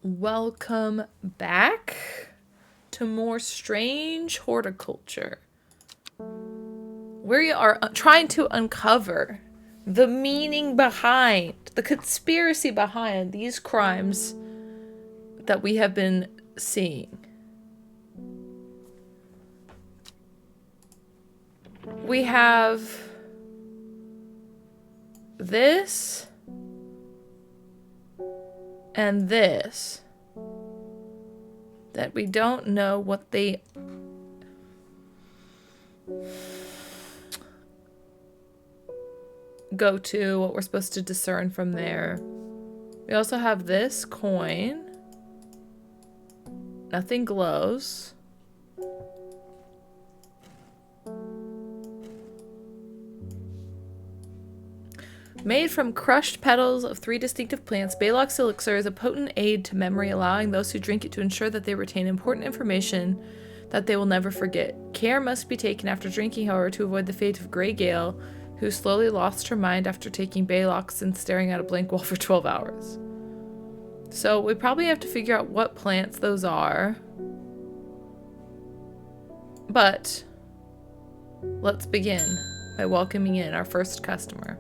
Welcome back to more strange horticulture. We are trying to uncover the meaning behind, the conspiracy behind these crimes that we have been seeing. We have this and this that we don't know what they go to, what we're supposed to discern from there. We also have this coin. Nothing glows. Made from crushed petals of 3 distinctive plants, Baylock's elixir is a potent aid to memory, allowing those who drink it to ensure that they retain important information that they will never forget. Care must be taken after drinking, however, to avoid the fate of Grey Gale, who slowly lost her mind after taking Baylock's and staring at a blank wall for 12 hours. So we probably have to figure out what plants those are. But let's begin by welcoming in our first customer.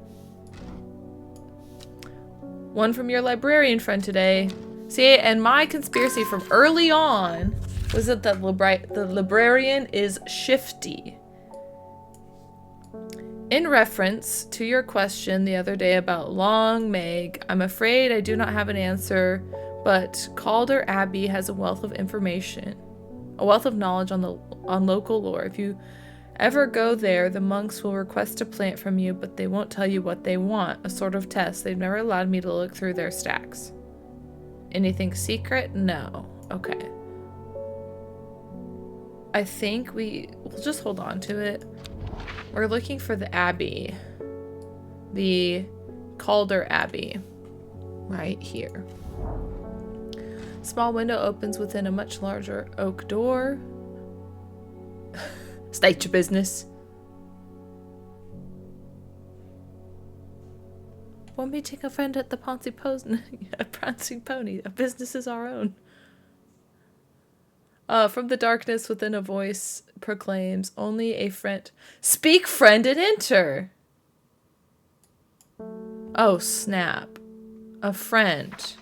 One from your librarian friend today. See, and my conspiracy from early on was that the librarian is shifty. In reference to your question the other day about Long Meg, I'm afraid I do not have an answer, but Calder Abbey has a wealth of information, a wealth of knowledge on local lore. If you ever go there, the monks will request a plant from you, but they won't tell you what they want, a sort of test. They've never allowed me to look through their stacks. Anything secret? No. Okay. I think we'll just hold on to it. We're looking for the Abbey. The Calder Abbey. Right here. Small window opens within a much larger oak door. State your business. One meeting a friend at the Prancing Pony. A business is our own. From the darkness within a voice proclaims, only a friend. Speak, friend, and enter. Oh, snap. A friend.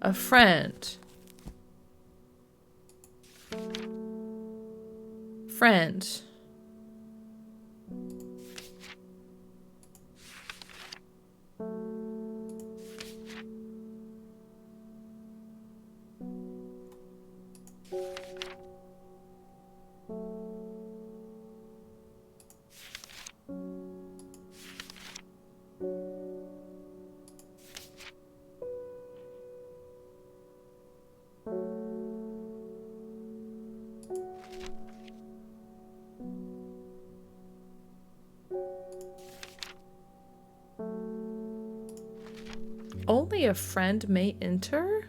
A friend. Friend. Only a friend may enter?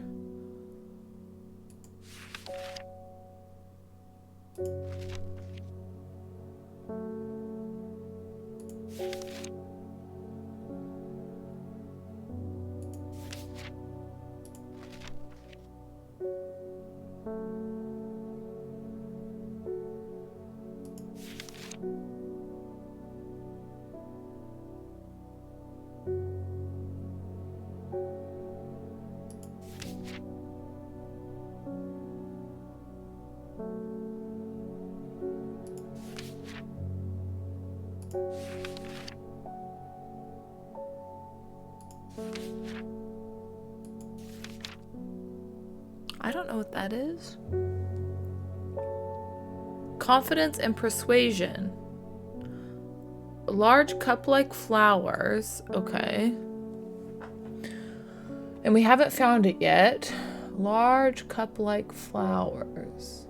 I don't know what that is. Confidence and persuasion. Large cup-like flowers. Okay. And we haven't found it yet. Large cup-like flowers.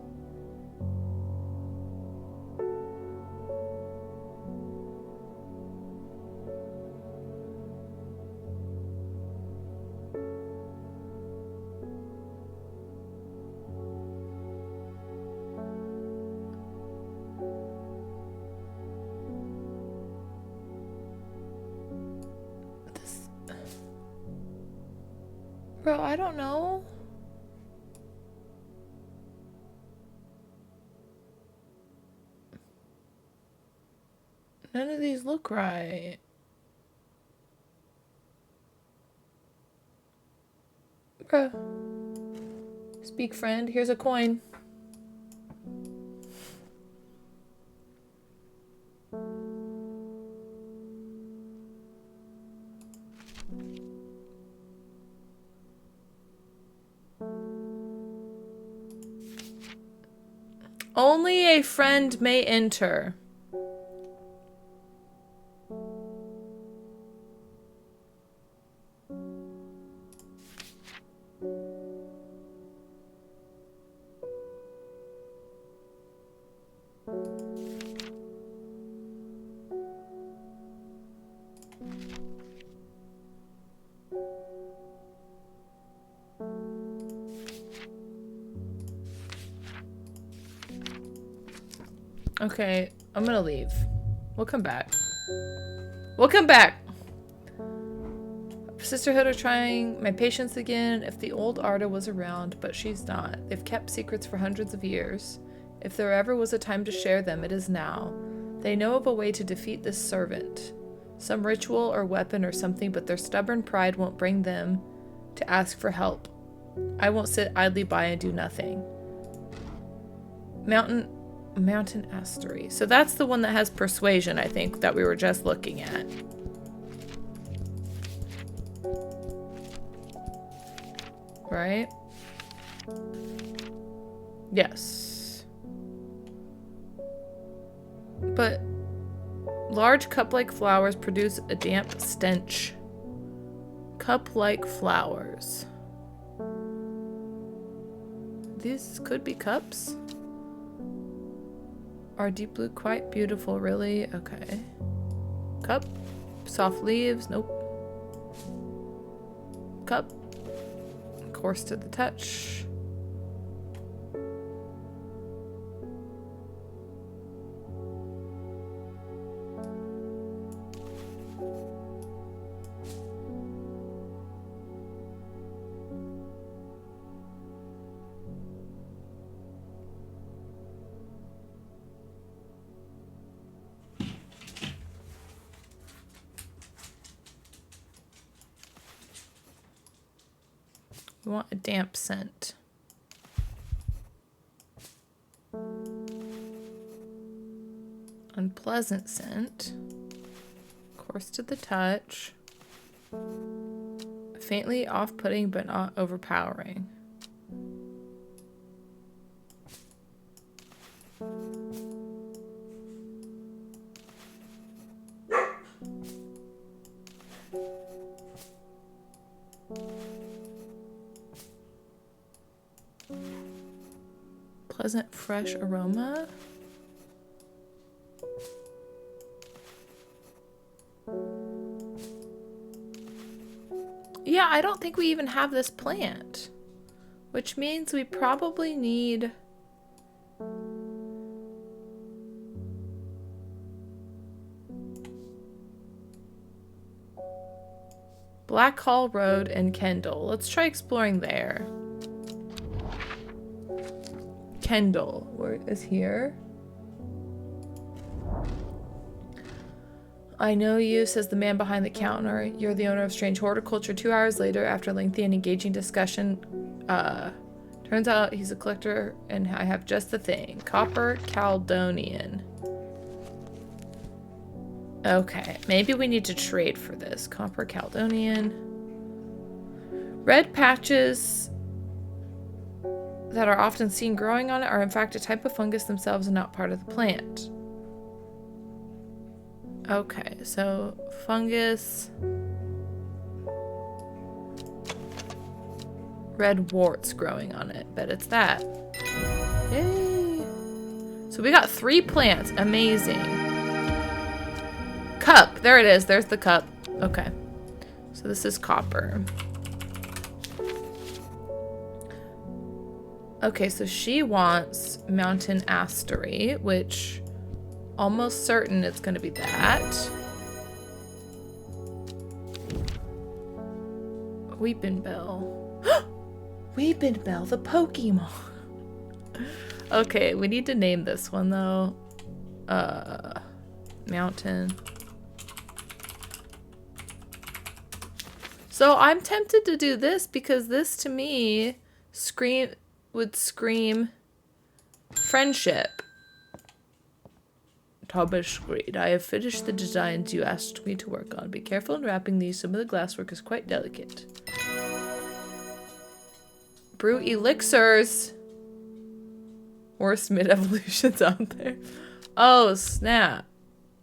Bro, I don't know. None of these look right. Bruh. Speak, friend. Here's a coin. Only a friend may enter. Okay, I'm gonna leave. We'll come back. We'll come back! Sisterhood are trying my patience again. If the old Arda was around, but she's not. They've kept secrets for hundreds of years. If there ever was a time to share them, it is now. They know of a way to defeat this servant. Some ritual or weapon or something, but their stubborn pride won't bring them to ask for help. I won't sit idly by and do nothing. Mountain Astery. So that's the one that has persuasion, I think, that we were just looking at. Right? Yes. But large cup-like flowers produce a damp stench. Cup-like flowers. These could be cups. Are deep blue quite beautiful, really? Okay. Cup. Soft leaves. Nope. Cup. Coarse to the touch. We want a damp scent. Unpleasant scent. Coarse to the touch. Faintly off-putting but not overpowering. Pleasant fresh aroma. Yeah, I don't think we even have this plant, which means we probably need Black Hall Road and Kendall. Let's try exploring there. Kendall, where is here? I know you, says the man behind the counter. You're the owner of Strange Horticulture. 2 hours later, after lengthy and engaging discussion, turns out he's a collector and I have just the thing. Copper Caledonian. Okay, maybe we need to trade for this. Copper Caledonian. Red patches that are often seen growing on it are in fact a type of fungus themselves and not part of the plant. Okay, so fungus. Red warts growing on it. Bet it's that. Yay! So we got 3 plants. Amazing. Cup. There it is. There's the cup. Okay. So this is copper. Okay, so she wants Mountain Astery, which almost certain it's going to be that. Weeping Bell. Weeping Bell, the Pokemon. Okay, we need to name this one though. Mountain. So I'm tempted to do this because this to me would scream friendship. Thomas agreed. I have finished the designs you asked me to work on. Be careful in wrapping these. Some of the glasswork is quite delicate. Brew elixirs. Worst mid-evolutions out there. Oh, snap.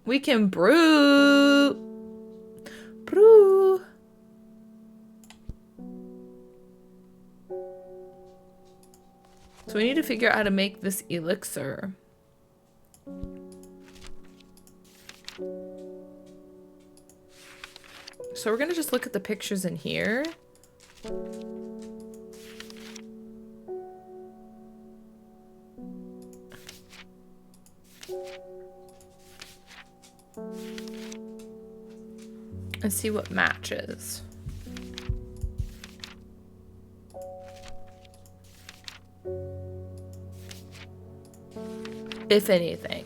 We can brew. Brew. So we need to figure out how to make this elixir. So we're gonna just look at the pictures in here. And see what matches. If anything.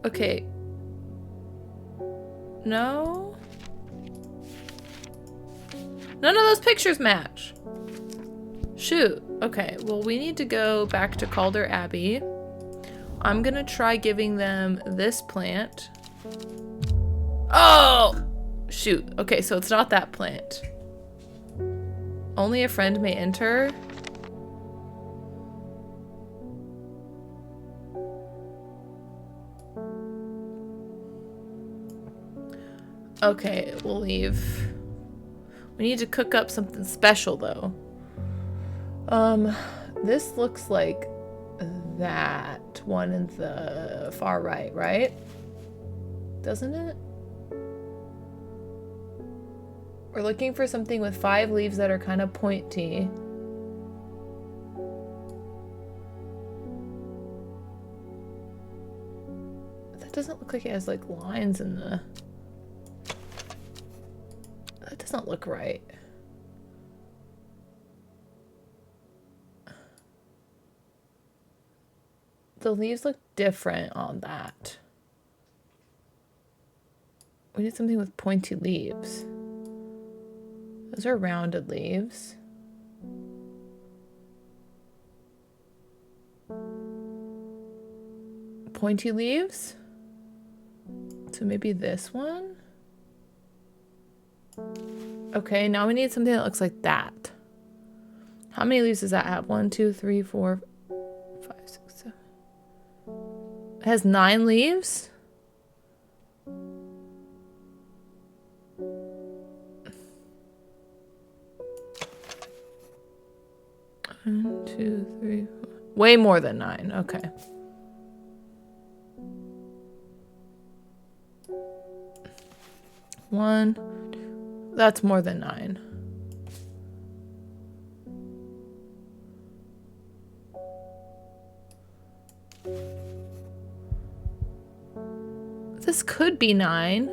Okay. No? None of those pictures match. Shoot. Okay, well, we need to go back to Calder Abbey. I'm gonna try giving them this plant. Oh! Shoot. Okay, so it's not that plant. Only a friend may enter. Okay, we'll leave. We need to cook up something special, though. This looks like that one in the far right, right? Doesn't it? We're looking for something with 5 leaves that are kind of pointy. That doesn't look like it has like lines in the... That doesn't look right. The leaves look different on that. We need something with pointy leaves. Those are rounded leaves. Pointy leaves? So maybe this one? Okay, now we need something that looks like that. How many leaves does that have? 1, 2, 3, 4, 5, 6, 7. It has 9 leaves? One, 2, 3, 4. Way more than 9. Okay. One. That's more than 9. This could be 9.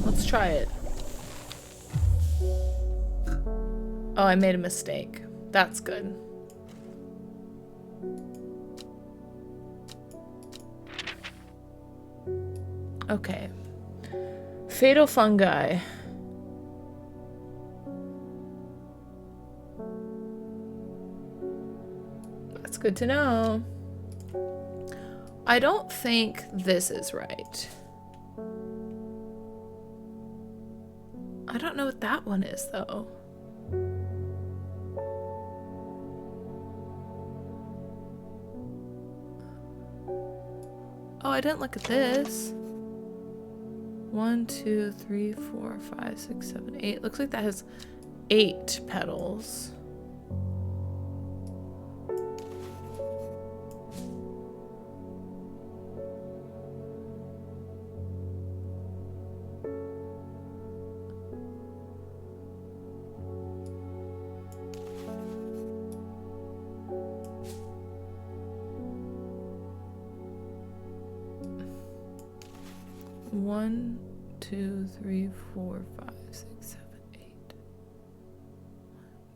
Let's try it. Oh, I made a mistake. That's good. Okay. Fatal fungi. That's good to know. I don't think this is right. I don't know what that one is, though. Oh, I didn't look at this. 1, 2, 3, 4, 5, 6, 7, 8. Looks like that has 8 petals. 1, 2, 3, 4, 5, 6, 7, 8. 1,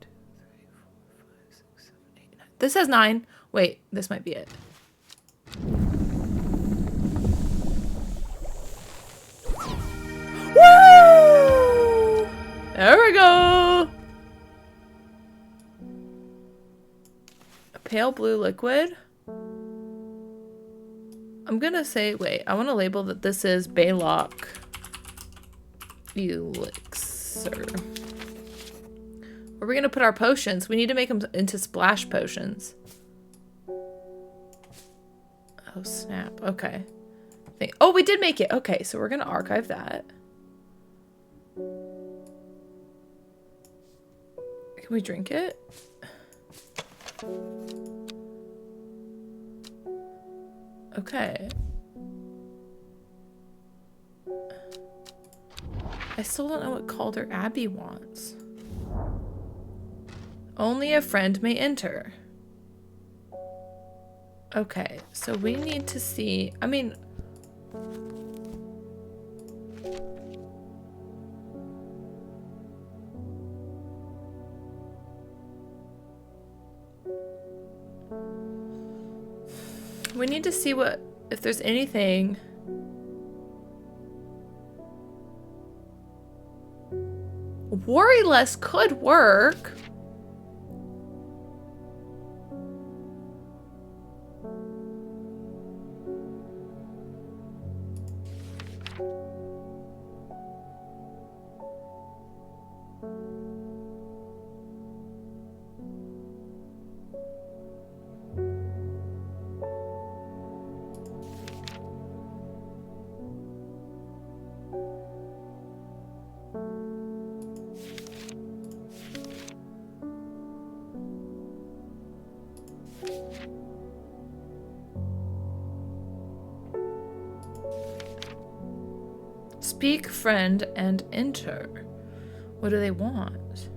2, 3, 4, 5, 6, 7, 8, 9. This has 9. Wait, this might be it. Woo! There we go. A pale blue liquid. I'm gonna say, wait, I want to label that this is Baylock Elixir. Where are we gonna put our potions? We need to make them into splash potions. Oh, snap. Okay. Oh, we did make it. Okay, so we're gonna archive that. Can we drink it? Okay. I still don't know what Calder Abbey wants. Only a friend may enter. Okay, so we need to see, I mean, we need to see what, if there's anything. Worry less could work. Speak, friend, and enter. What do they want?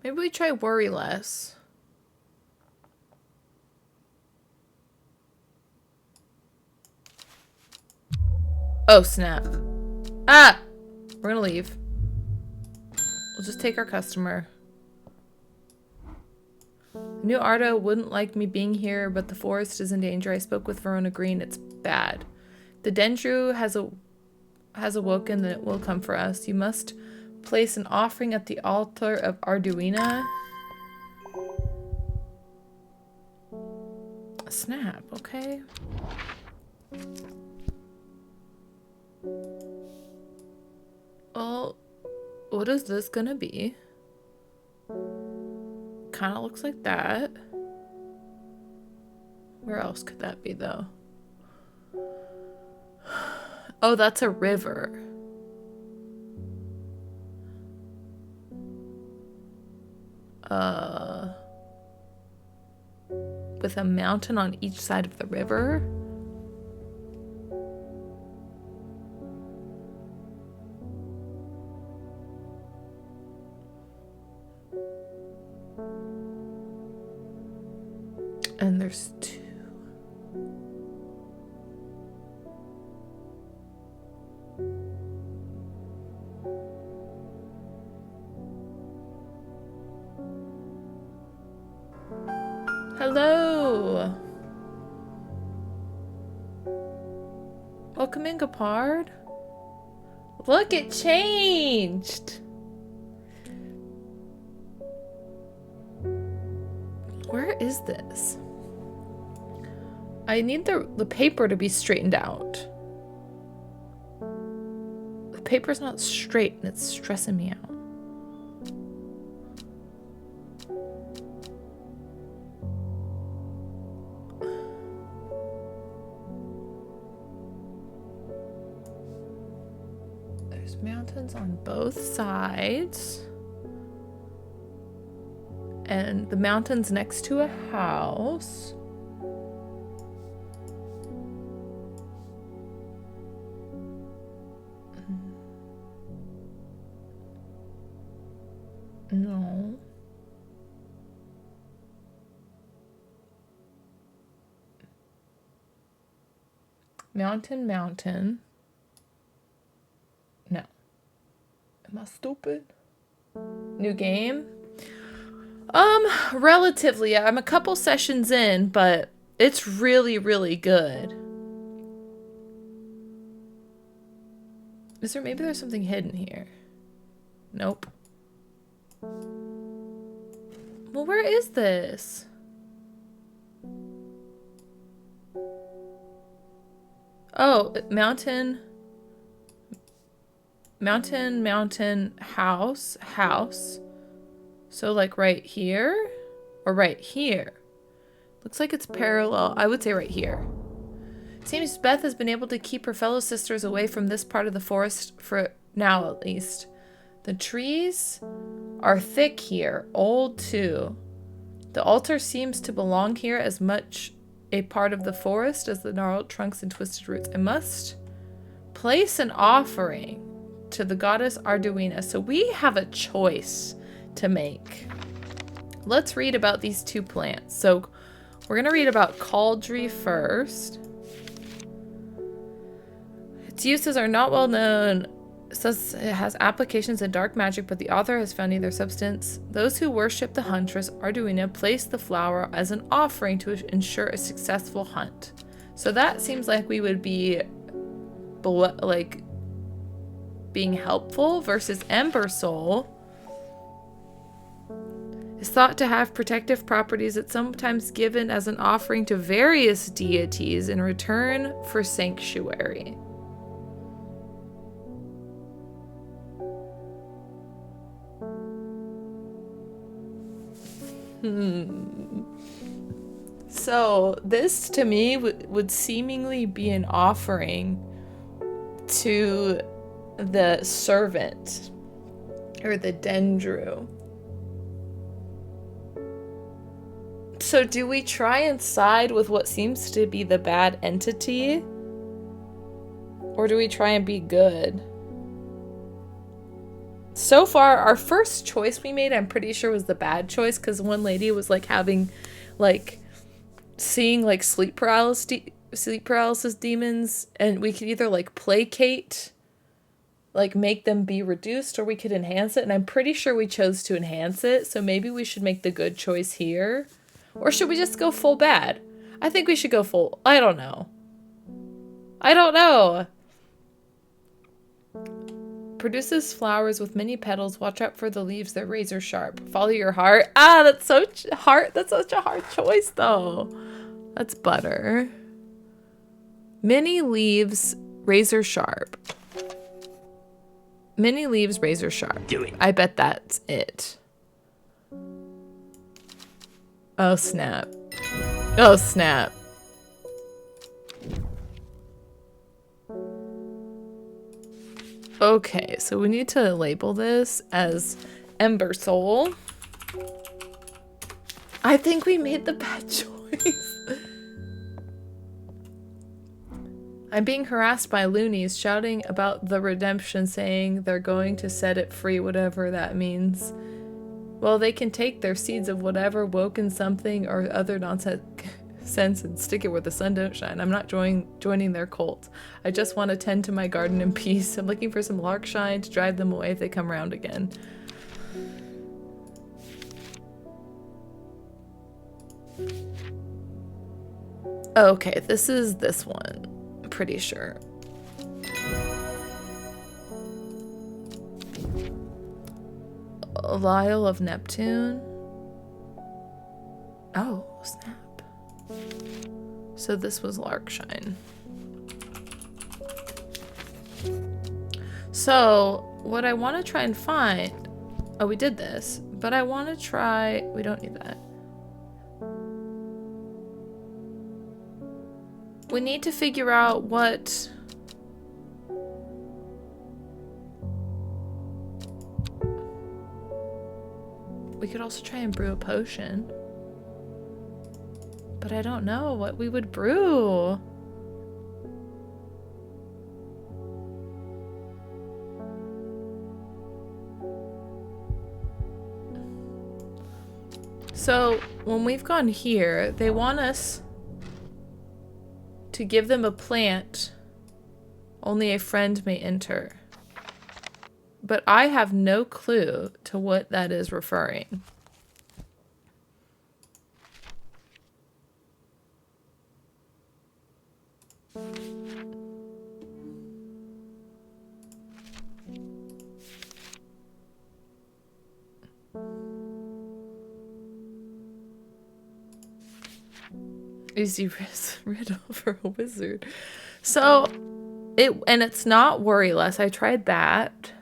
Maybe we try worry less. Oh, snap. Ah! We're gonna leave. We'll just take our customer. I knew Ardo wouldn't like me being here, but the forest is in danger. I spoke with Verona Green. It's bad. The Dendru has awoken, then it will come for us. You must place an offering at the altar of Arduina. Snap, okay. Well, what is this gonna be? Kind of looks like that. Where else could that be, though? Oh, that's a river. With a mountain on each side of the river. And there's 2. Hello. Welcome in, Gapard. Look, it changed. Where is this? I need the paper to be straightened out. The paper's not straight and it's stressing me out. There's mountains on both sides. And the mountain's next to a house. No. Mountain. No. Am I stupid? New game? Relatively. I'm a couple sessions in, but it's really, really good. Maybe there's something hidden here. Nope. Well, where is this? Oh, mountain, house. So like right here or right here? Looks like it's parallel. I would say right here. Seems Beth has been able to keep her fellow sisters away from this part of the forest for now at least. The trees are thick here, old too. The altar seems to belong here as much a part of the forest as the gnarled trunks and twisted roots. I must place an offering to the goddess Arduina. So we have a choice to make. Let's read about these two plants. So we're going to read about Cauldry first. Its uses are not well known. It says it has applications in dark magic, but the author has found neither substance. Those who worship the huntress Arduina place the flower as an offering to ensure a successful hunt. So that seems like we would be like being helpful versus Ember Soul. Is thought to have protective properties. It's sometimes given as an offering to various deities in return for sanctuary. So this to me would seemingly be an offering to the servant or the Dendru. So do we try and side with what seems to be the bad entity? Or do we try and be good? So far, our first choice we made, I'm pretty sure was the bad choice, because one lady was like having, like, seeing like sleep paralysis demons, and we could either like placate, like make them be reduced, or we could enhance it, and I'm pretty sure we chose to enhance it, so maybe we should make the good choice here. Or should we just go full bad? I think we should go full, I don't know. Produces flowers with many petals. Watch out for the leaves, they're razor sharp. Follow your heart. That's such a hard choice though. That's butter. Many leaves, razor sharp. Many leaves, razor sharp. Do it. I bet that's it. Oh snap. Oh snap. Okay, so we need to label this as Ember Soul. I think we made the bad choice. I'm being harassed by loonies shouting about the redemption, saying they're going to set it free, whatever that means. Well, they can take their seeds of whatever woken something or other nonsense and stick it where the sun don't shine. I'm not joining their cult. I just want to tend to my garden in peace. I'm looking for some lark shine to drive them away if they come around again. Okay, this is this one. I'm pretty sure. Lyle of Neptune. Oh, snap. So this was Larkshine. So what I want to try and find, oh, we did this, but I want to try, we don't need that. We need to figure out what We could also try and brew a potion. But I don't know what we would brew. So, when we've gone here, they want us to give them a plant only a friend may enter. But I have no clue to what that is referring. Easy riddle for a wizard. So, it's not worry less. I tried that.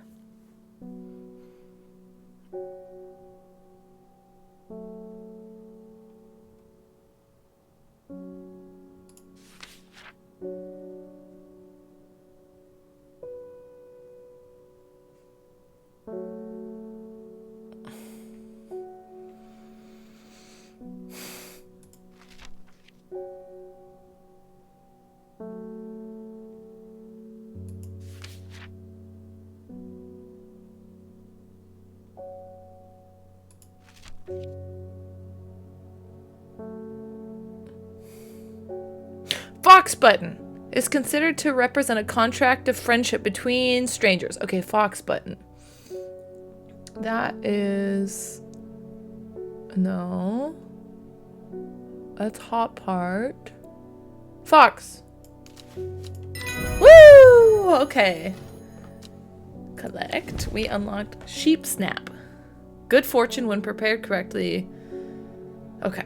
Fox button is considered to represent a contract of friendship between strangers. Okay, fox button. That is... No. That's hot part. Fox. Woo! Okay. Collect. We unlocked sheep snap. Good fortune when prepared correctly. Okay.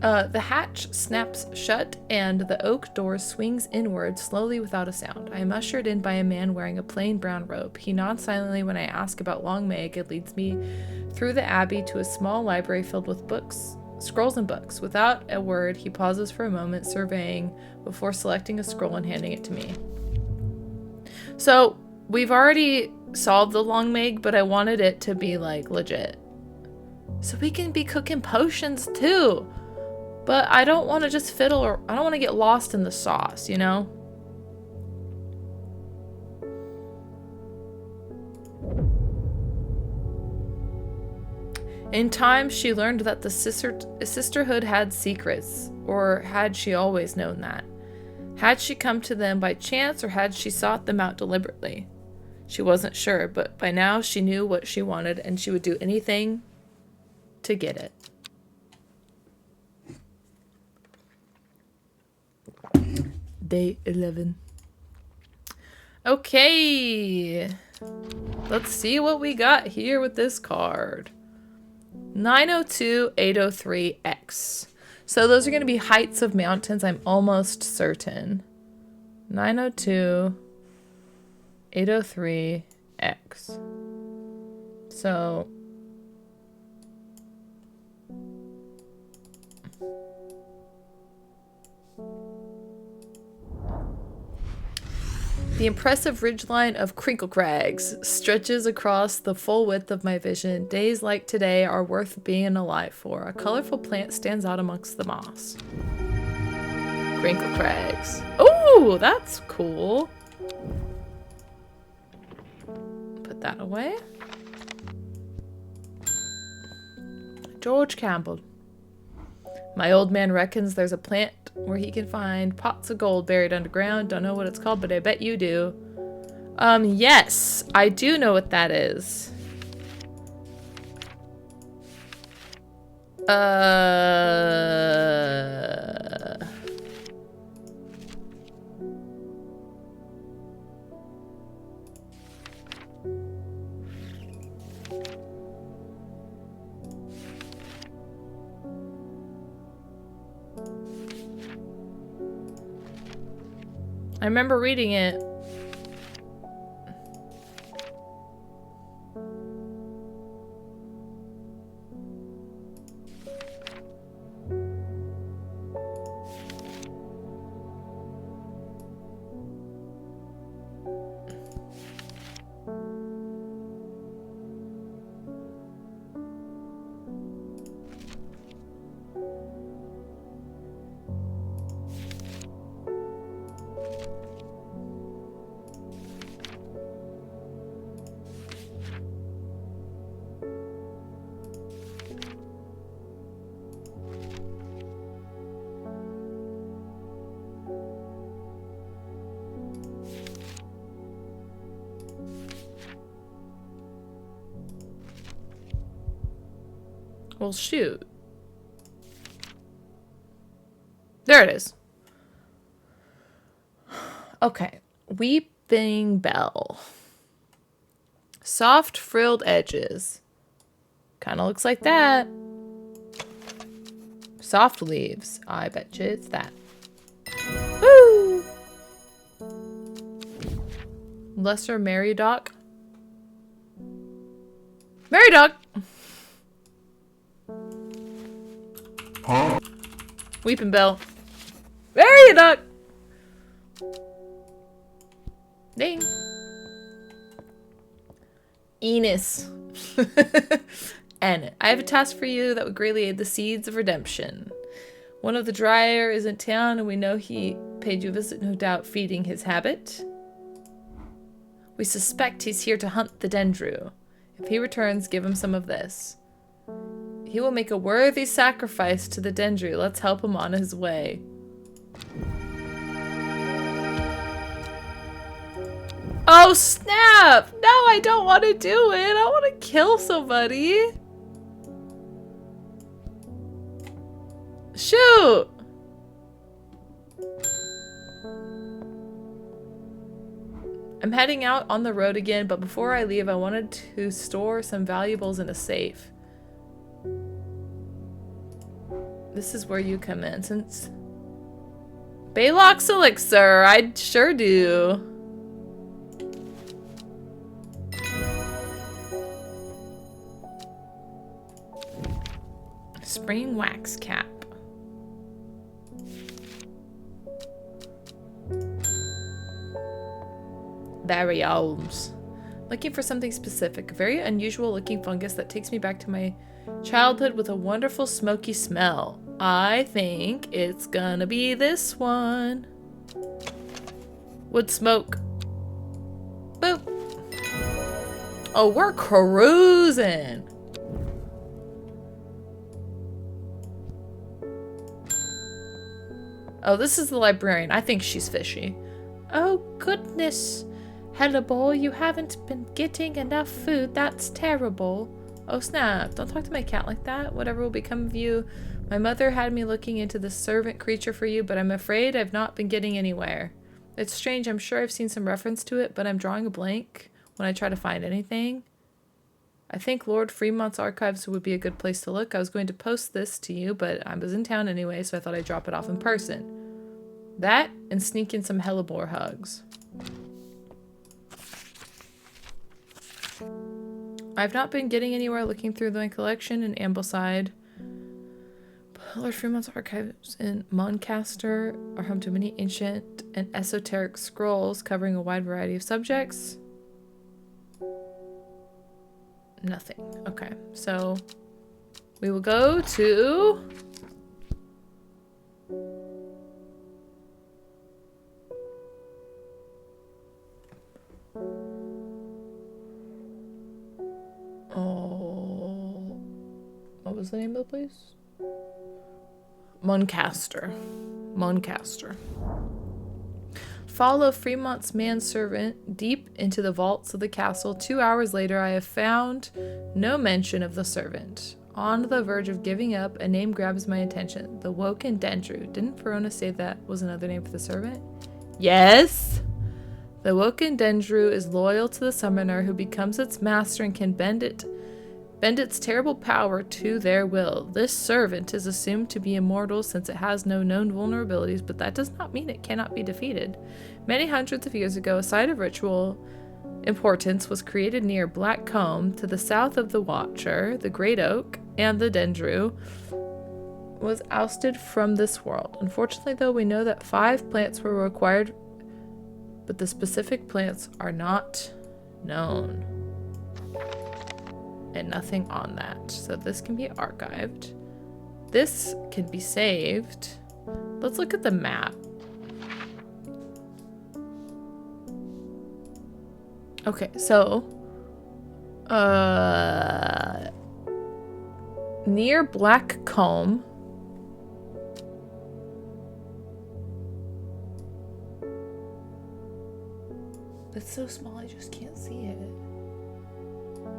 The hatch snaps shut and the oak door swings inward slowly without a sound. I am ushered in by a man wearing a plain brown robe. He nods silently when I ask about Long Meg and leads me through the abbey to a small library filled with books, scrolls and books. Without a word, he pauses for a moment, surveying before selecting a scroll and handing it to me. So, we've already solved the Long Meg, but I wanted it to be, like, legit. So we can be cooking potions, too! But I don't want to just fiddle, or I don't want to get lost in the sauce, you know? In time, she learned that the sisterhood had secrets, or had she always known that? Had she come to them by chance, or had she sought them out deliberately? She wasn't sure, but by now she knew what she wanted, and she would do anything to get it. Day 11. Okay. Let's see what we got here with this card. 902, 803X. So those are going to be heights of mountains, I'm almost certain. 902, 803X. So... The impressive ridgeline of Crinkle Crags stretches across the full width of my vision. Days like today are worth being alive for. A colorful plant stands out amongst the moss. Crinkle Crags. Ooh, that's cool. Put that away. George Campbell. My old man reckons there's a plant where he can find pots of gold buried underground. Don't know what it's called, but I bet you do. Yes, I do know what that is. I remember reading it. Well, shoot. There it is. Okay. Weeping Bell. Soft frilled edges. Kind of looks like that. Soft leaves. I bet you it's that. Woo! Lesser Meridoc. Meridoc! Huh? Weeping Bell. Meridoc! Ding. Enos. And I have a task for you that would greatly aid the seeds of redemption. One of the Dryer is in town, and we know he paid you a visit, no doubt feeding his habit. We suspect he's here to hunt the Dendru. If he returns, give him some of this. He will make a worthy sacrifice to the Dendru. Let's help him on his way. Oh, snap! No, I don't want to do it. I want to kill somebody. Shoot! I'm heading out on the road again, but before I leave, I wanted to store some valuables in a safe. This is where you come in, since... Baylock's elixir, I sure do. Spring wax cap. Barrioles. Looking for something specific. A very unusual looking fungus that takes me back to my childhood with a wonderful smoky smell. I think it's gonna be this one. Wood smoke. Boop. Oh, we're cruising. Oh, this is the librarian. I think she's fishy. Oh, goodness. Hannibal, you haven't been getting enough food. That's terrible. Oh, snap. Don't talk to my cat like that. Whatever will become of you. My mother had me looking into the servant creature for you, but I'm afraid I've not been getting anywhere. It's strange. I'm sure I've seen some reference to it, but I'm drawing a blank when I try to find anything. I think Lord Fremont's archives would be a good place to look. I was going to post this to you, but I was in town anyway, so I thought I'd drop it off in person. That and sneak in some hellebore hugs. I've not been getting anywhere looking through my collection in Ambleside. Lord Fremont's archives in Moncaster are home to many ancient and esoteric scrolls covering a wide variety of subjects. Nothing. Okay, so we will go to... Oh, what was the name of the place? Moncaster. Moncaster. Follow Fremont's manservant deep into the vaults of the castle. 2 hours later, I have found no mention of the servant. On the verge of giving up, a name grabs my attention. The Woken Dendru. Didn't Verona say that was another name for the servant? Yes! The Woken Dendru is loyal to the summoner, who becomes its master and can bend its terrible power to their will. This servant is assumed to be immortal since it has no known vulnerabilities, but that does not mean it cannot be defeated. Many hundreds of years ago, a site of ritual importance was created near Black Combe, to the south of the Watcher. The Great Oak and the Dendru was ousted from this world. Unfortunately, though, we know that 5 plants were required, but the specific plants are not known. And nothing on that. So this can be archived. This can be saved. Let's look at the map. Okay, so near Black Combe, it's so small I just can't see it.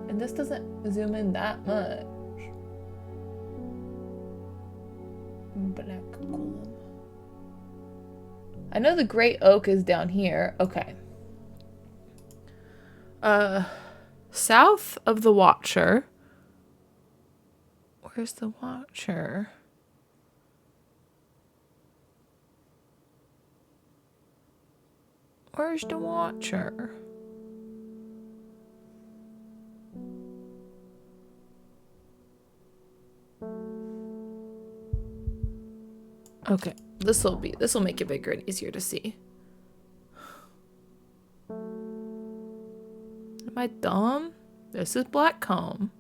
And this doesn't zoom in that much. I know the great oak is down here. Okay. South of the Watcher. Where's the Watcher? Where's the Watcher? Okay, this will make it bigger and easier to see. Am I dumb? This is Blackcomb.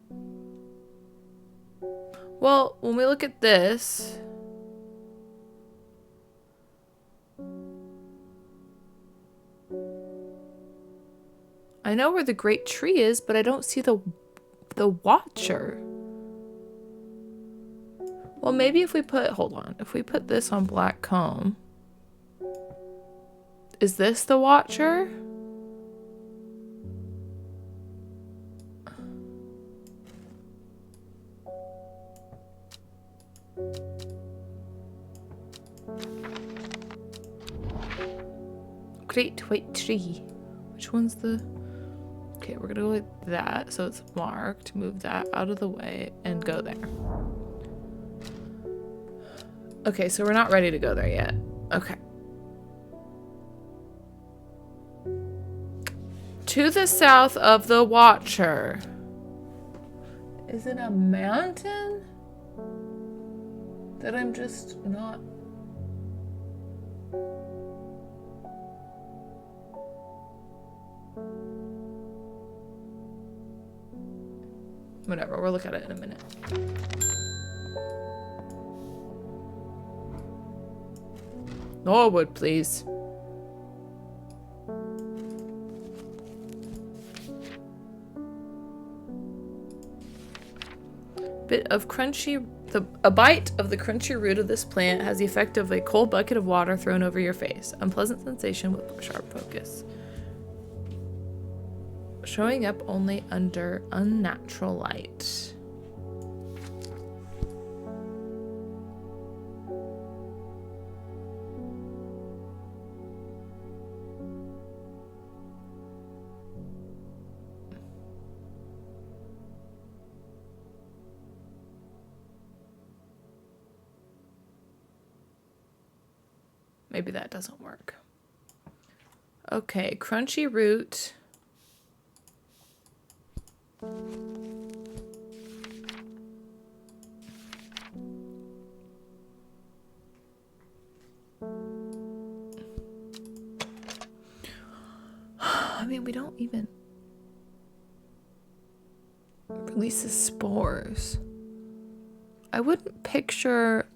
Well, when we look at this, I know where the great tree is, but I don't see the Watcher. Well, maybe if we put, hold on, if we put this on Blackcomb, is this the Watcher? Great white tree. Which one's the... Okay, we're gonna go like that, so it's marked. Move that out of the way and go there. Okay, so we're not ready to go there yet. Okay. To the south of the Watcher. Is it a mountain? That I'm just not... Whatever, we'll look at it in a minute. Norwood, please. Bit of crunchy... A bite of the crunchy root of this plant has the effect of a cold bucket of water thrown over your face. Unpleasant sensation with sharp focus. Showing up only under unnatural light. Maybe that doesn't work. Okay, crunchy root. I mean, we don't even release the spores. I wouldn't picture...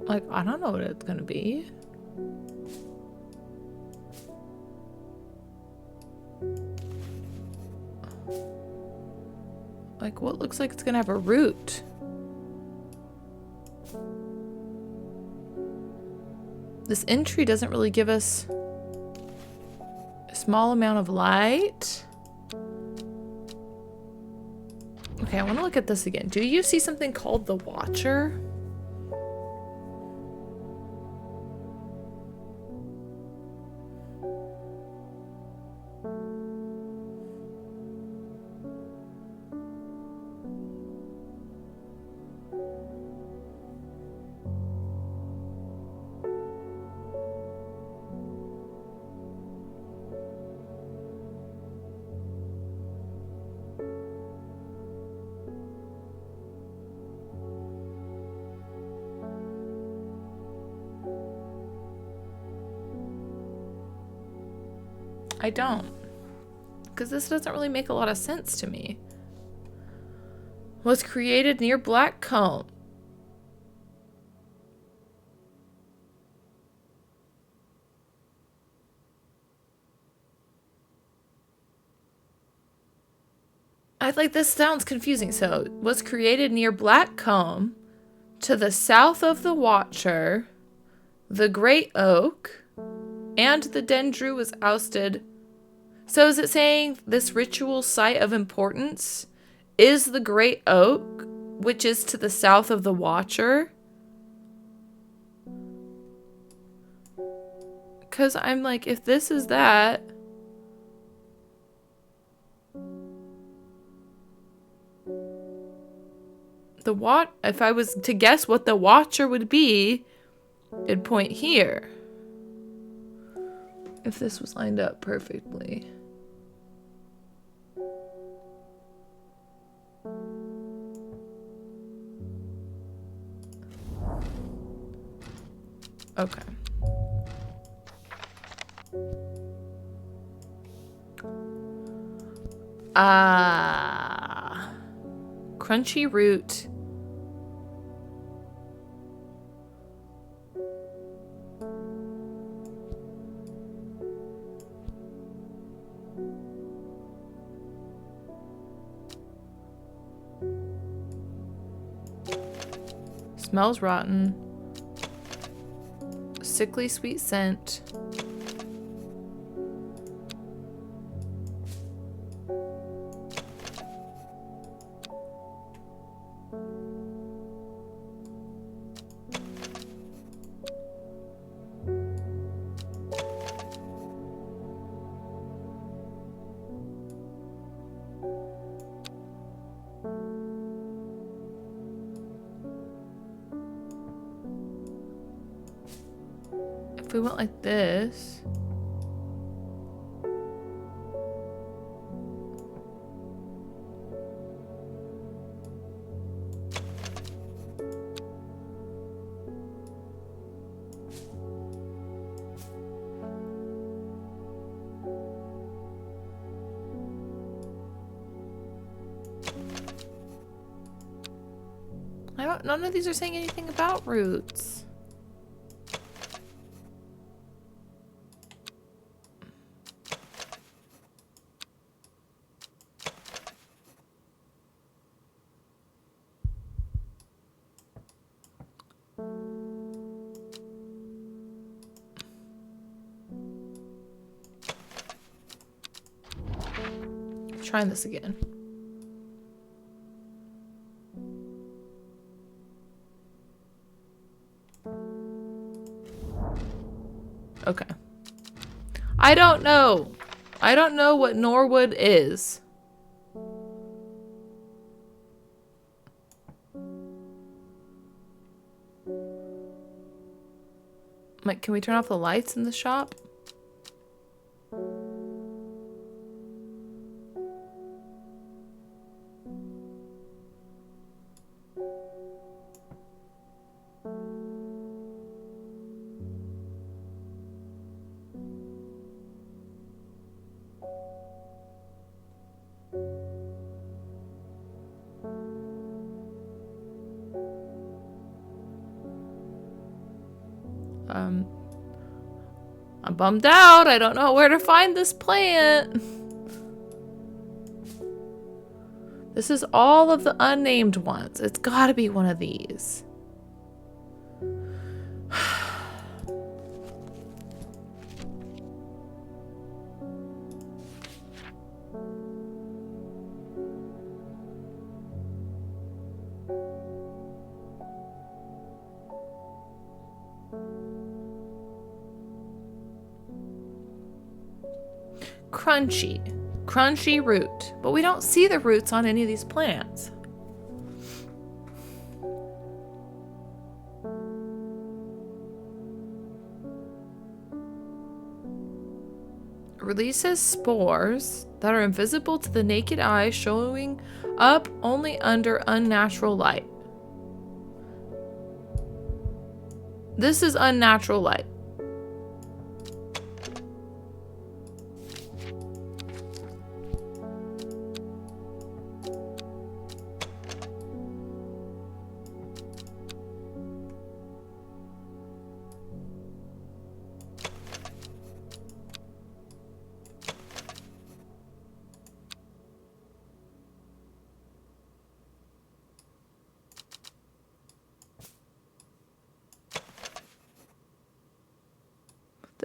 Like, I don't know what it's gonna be. Like, what looks like it's gonna have a root? This entry doesn't really give us a small amount of light. Okay, I want to look at this again. Do you see something called the Watcher? I don't. Because this doesn't really make a lot of sense to me. Was created near black cone. This sounds confusing. So, was created near Black Combe, to the south of the Watcher, the Great Oak, and the Dendrew was ousted. So is it saying this ritual site of importance is the Great Oak, which is to the south of the Watcher? Because I'm like, if this is that... if I was to guess what the Watcher would be, it'd point here. If this was lined up perfectly. Okay. Crunchy root. Smells rotten. Sickly sweet scent. If we went like this. None of these are saying anything about roots. Trying this again. Okay. I don't know. I don't know what Norwood is. Like, can we turn off the lights in the shop? I'm bummed out. I don't know where to find this plant. This is all of the unnamed ones. It's gotta be one of these. Crunchy root, but we don't see the roots on any of these plants. Releases spores that are invisible to the naked eye, showing up only under unnatural light. This is unnatural light.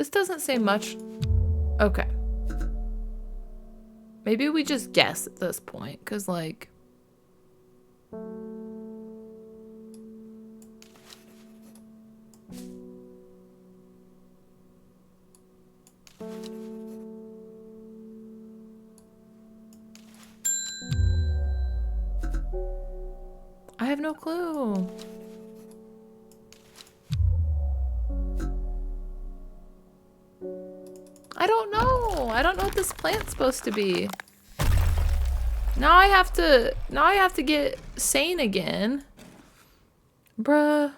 This doesn't say much. Okay. Maybe we just guess at this point, because, like... I have no clue. I don't know. I don't know what this plant's supposed to be. Now I have to get sane again. Bruh.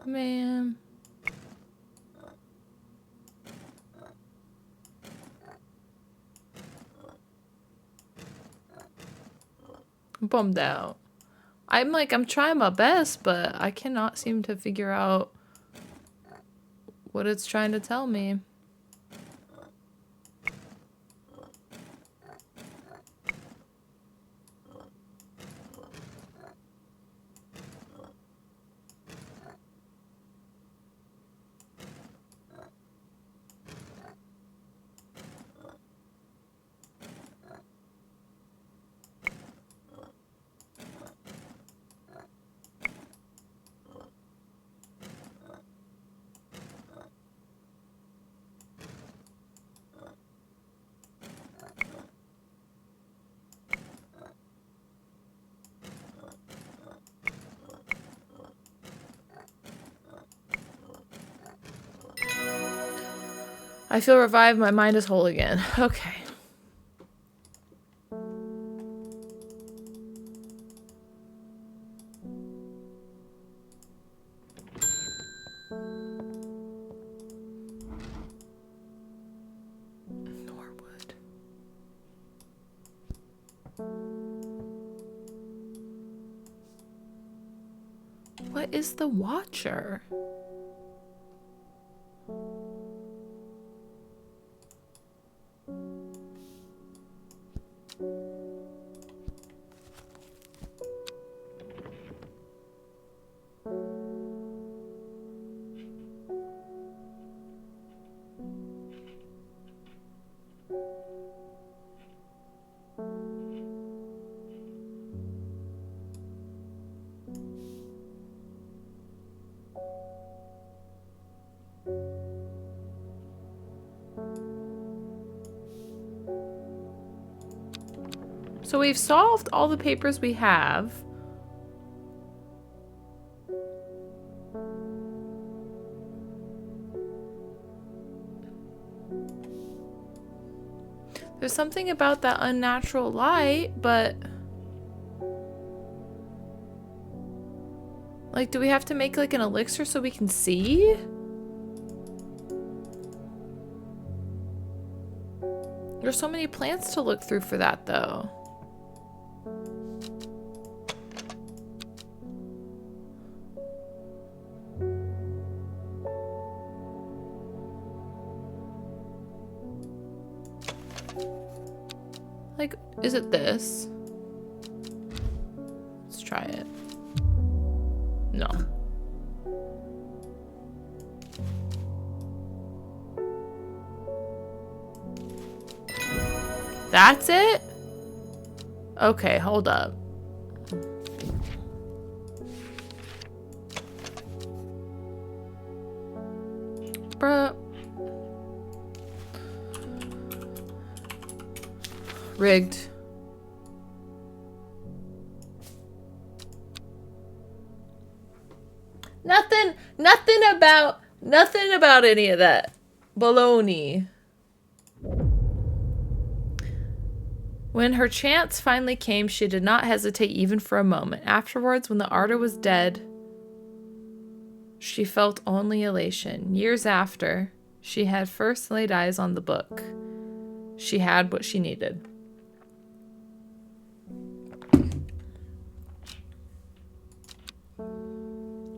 Man. I'm bummed out. I'm trying my best, but I cannot seem to figure out what it's trying to tell me. I feel revived. My mind is whole again. Okay. Norwood. What is the Watcher? So we've solved all the papers we have. There's something about that unnatural light, but... Like, do we have to make, like, an elixir so we can see? There's so many plants to look through for that, though. Like, is it this? Let's try it. No. That's it? Okay, hold up. Bruh. Rigged. Nothing about any of that. Baloney. When her chance finally came, she did not hesitate even for a moment. Afterwards, when the ardor was dead, she felt only elation. Years after, she had first laid eyes on the book. She had what she needed.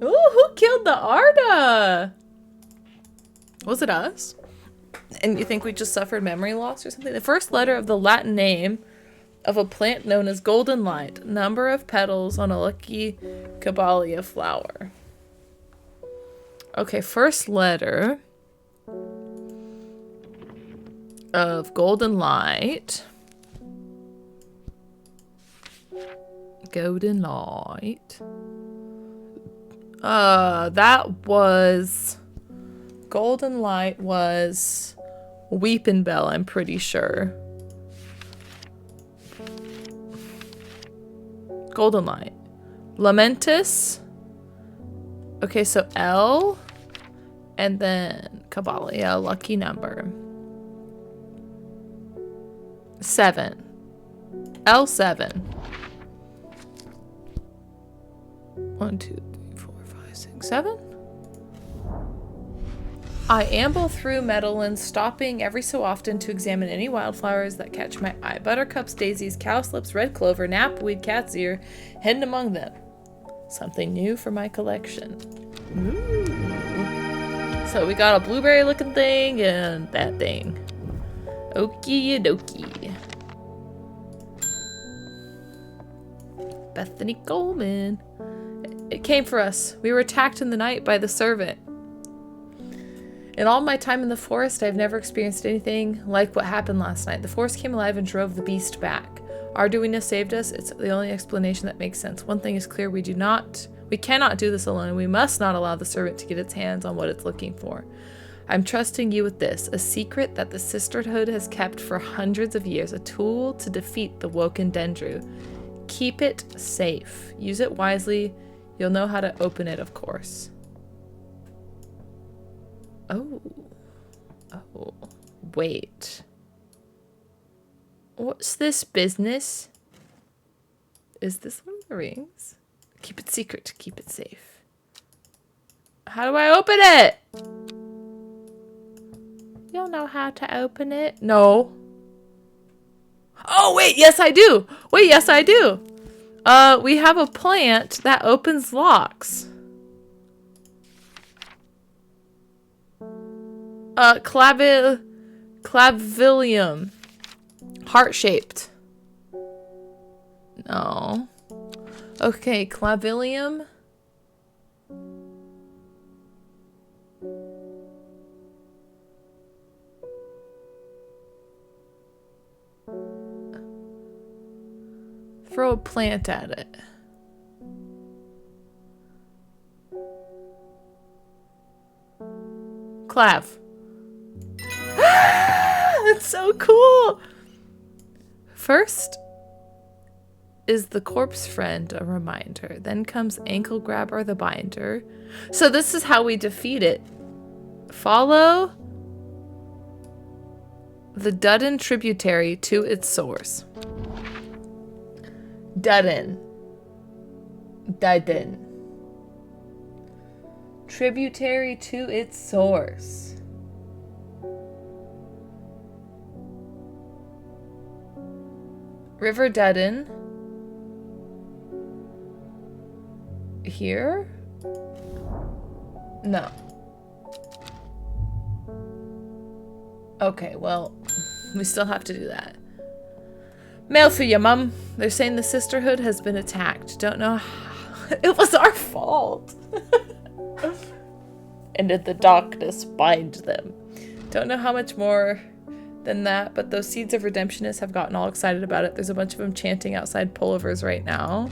Ooh, who killed the Arda? Was it us? And you think we just suffered memory loss or something? The first letter of the Latin name of a plant known as golden light. Number of petals on a lucky Caballia flower. Okay, first letter of golden light. Golden light. That was... Golden light was Weeping Bell, I'm pretty sure. Golden light. Lamentus. Okay, so L. And then Caballia, lucky number. 7. L7. 1, 2, 3, 4, 5, 6, 7. I amble through meadowlands, stopping every so often to examine any wildflowers that catch my eye. Buttercups, daisies, cowslips, red clover, knapweed, cat's ear, hidden among them. Something new for my collection. Ooh. So we got a blueberry looking thing and that thing. Okie dokie. Bethany Coleman. It came for us. We were attacked in the night by the servant. In all my time in the forest, I've never experienced anything like what happened last night. The forest came alive and drove the beast back. Arduino saved us. It's the only explanation that makes sense. One thing is clear, we cannot do this alone. We must not allow the servant to get its hands on what it's looking for. I'm trusting you with this, a secret that the sisterhood has kept for hundreds of years, a tool to defeat the Woken Dendru. Keep it safe. Use it wisely. You'll know how to open it, of course. Oh, wait. What's this business? Is this one of the rings? Keep it secret, keep it safe. How do I open it? You'll know how to open it? No. Oh, wait, yes I do. Wait, yes I do. We have a plant that opens locks. Clavilium. Heart-shaped. No. Okay, clavilium. Throw a plant at it. Clav. That's so cool. First is the corpse friend, a reminder. Then comes ankle grabber, the binder. So this is how we defeat it. Follow the Dudden tributary to its source. Dudden. Tributary to its source. River Dudden. Here? No. Okay, well, we still have to do that. Mail for you, Mum. They're saying the sisterhood has been attacked. Don't know how. It was our fault. And did the darkness bind them? Don't know how much more than that, but those seeds of redemptionists have gotten all excited about it. There's a bunch of them chanting outside pullovers right now.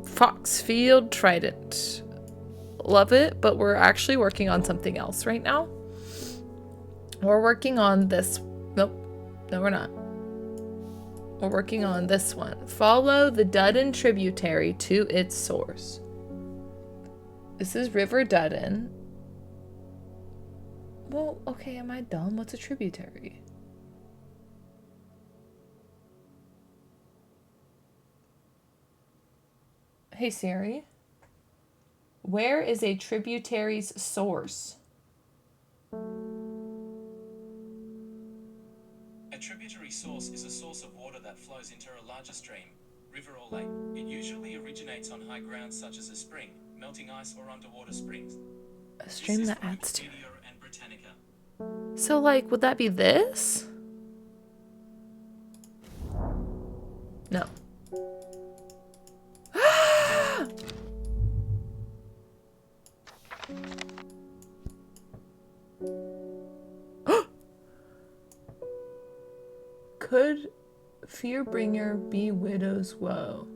Foxfield Trident. Love it, but we're actually working on something else right now. We're working on this. Nope. No, we're not. We're working on this one. Follow the Dudden tributary to its source. This is River Dudden. Well, okay, am I dumb? What's a tributary? Hey Siri. Where is a tributary's source? A tributary source is a source of water that flows into a larger stream. river or lake. It usually originates on high ground such as a spring, melting ice or underwater springs. A stream that This is adds to from Wikipedia and Britannica. So, like, would that be this? No. Could Fearbringer be Widow's Woe?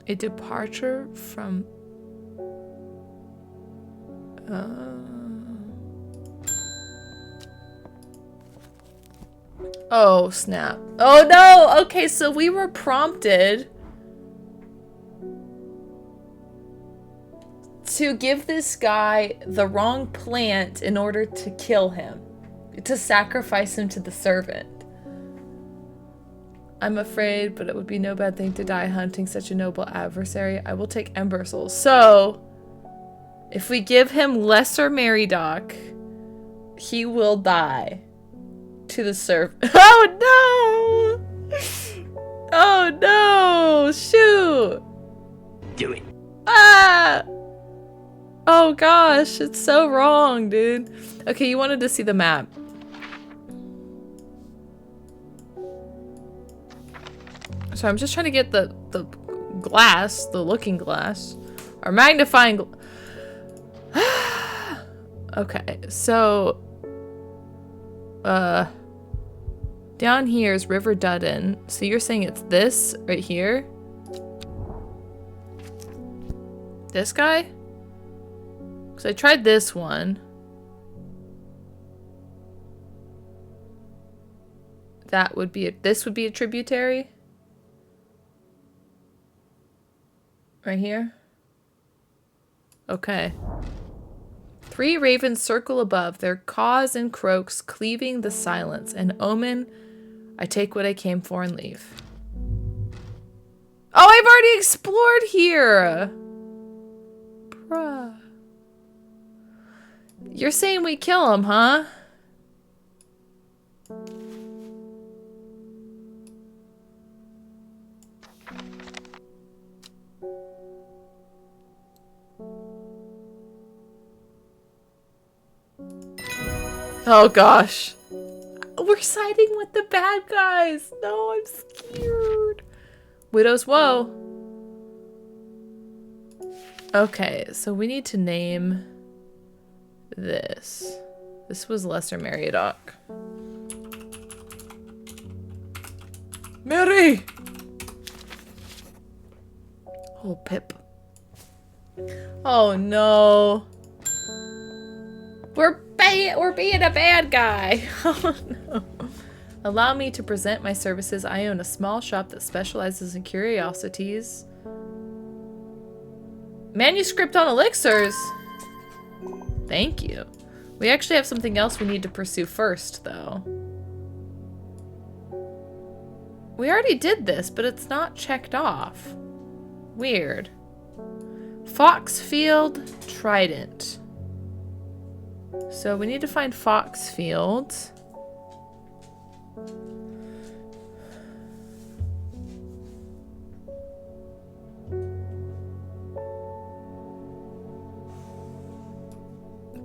A departure from... Oh, snap. Oh, no! Okay, so we were prompted to give this guy the wrong plant in order to kill him. To sacrifice him to the servant. I'm afraid, but it would be no bad thing to die hunting such a noble adversary. I will take Ember Souls. So, if we give him Lesser Meridoc, he will die to the servant. Oh no! Oh no! Shoot! Do it. Ah! Oh gosh, it's so wrong, dude. Okay, you wanted to see the map. So I'm just trying to get the glass, the looking glass, or magnifying. Okay, so down here is River Dudden. So you're saying it's this right here? This guy? Because I tried this one. That would be this would be a tributary. Right here? Okay. 3 ravens circle above, their caws and croaks cleaving the silence. An omen, I take what I came for and leave. Oh, I've already explored here! Bruh. You're saying we kill him, huh? Oh gosh. We're siding with the bad guys. No, I'm scared. Widow's Woe. Okay, so we need to name this. This was Lesser Meriadoc. Mary! Oh, Pip. Oh no. We're being a bad guy. Oh no. Allow me to present my services. I own a small shop that specializes in curiosities. Manuscript on elixirs. Thank you. We actually have something else we need to pursue first, though. We already did this, but it's not checked off. Weird. Foxfield Trident. So we need to find Foxfield.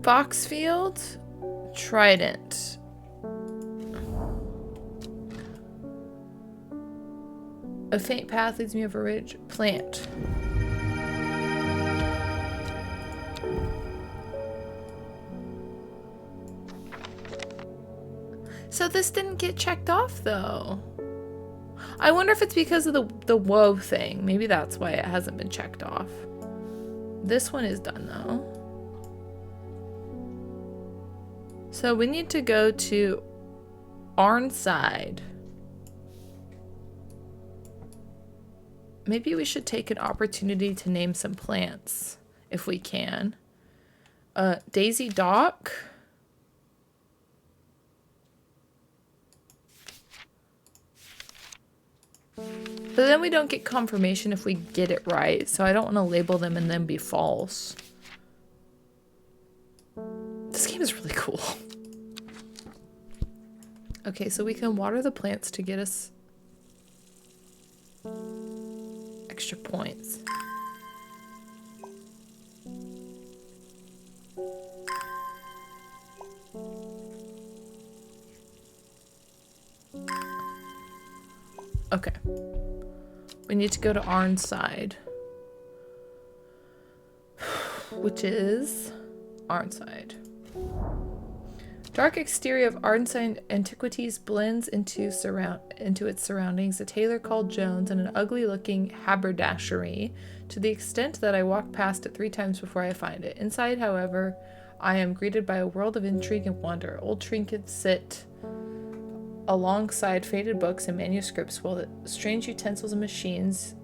Foxfield Trident. A faint path leads me over a ridge. Plant. So this didn't get checked off though. I wonder if it's because of the woe thing. Maybe that's why it hasn't been checked off. This one is done though. So we need to go to Arnside. Maybe we should take an opportunity to name some plants if we can. Daisy Dock. But then we don't get confirmation if we get it right, so I don't want to label them and then be false. This game is really cool. Okay, so we can water the plants to get us extra points. Okay. We need to go to Arnside. Which is Arnside. Dark exterior of Arnside Antiquities blends into its surroundings. A tailor called Jones and an ugly-looking haberdashery, to the extent that I walk past it 3 times before I find it. Inside, however, I am greeted by a world of intrigue and wonder. Old trinkets sit alongside faded books and manuscripts, while the strange utensils and machines,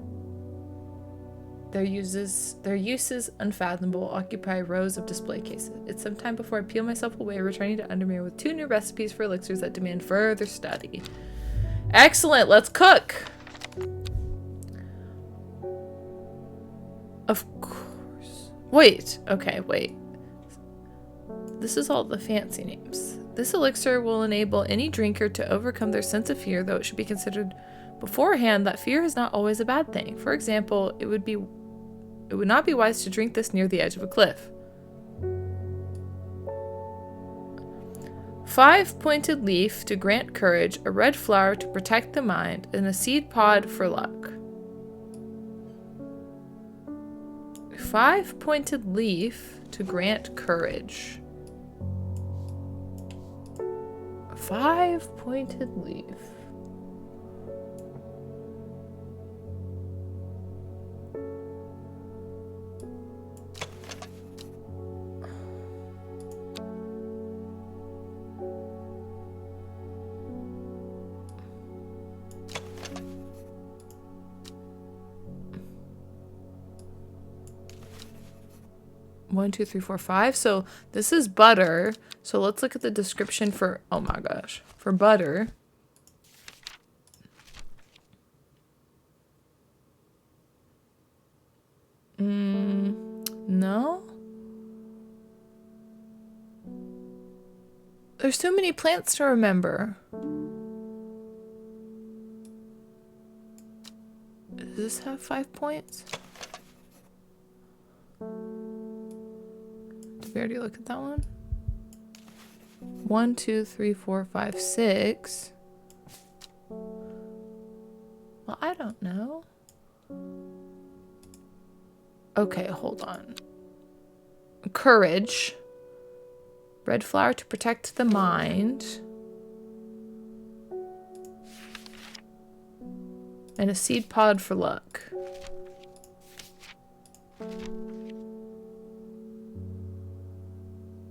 their uses unfathomable, occupy rows of display cases. It's some time before I peel myself away, returning to Undermere with 2 new recipes for elixirs that demand further study. Excellent, let's cook! Of course. Wait, okay, wait. This is all the fancy names. This elixir will enable any drinker to overcome their sense of fear, though it should be considered beforehand that fear is not always a bad thing. For example, it would not be wise to drink this near the edge of a cliff. 5-pointed leaf to grant courage, a red flower to protect the mind, and a seed pod for luck. 5-pointed leaf to grant courage. 5-pointed leaf. One, two, three, four, five. So this is butter. So let's look at the description for, oh my gosh, for butter. No. There's too many plants to remember. Does this have 5 points? Did we already look at that one? 1, 2, 3, 4, 5, 6. Well, I don't know. Okay, hold on. Courage. Red flower to protect the mind. And a seed pod for luck.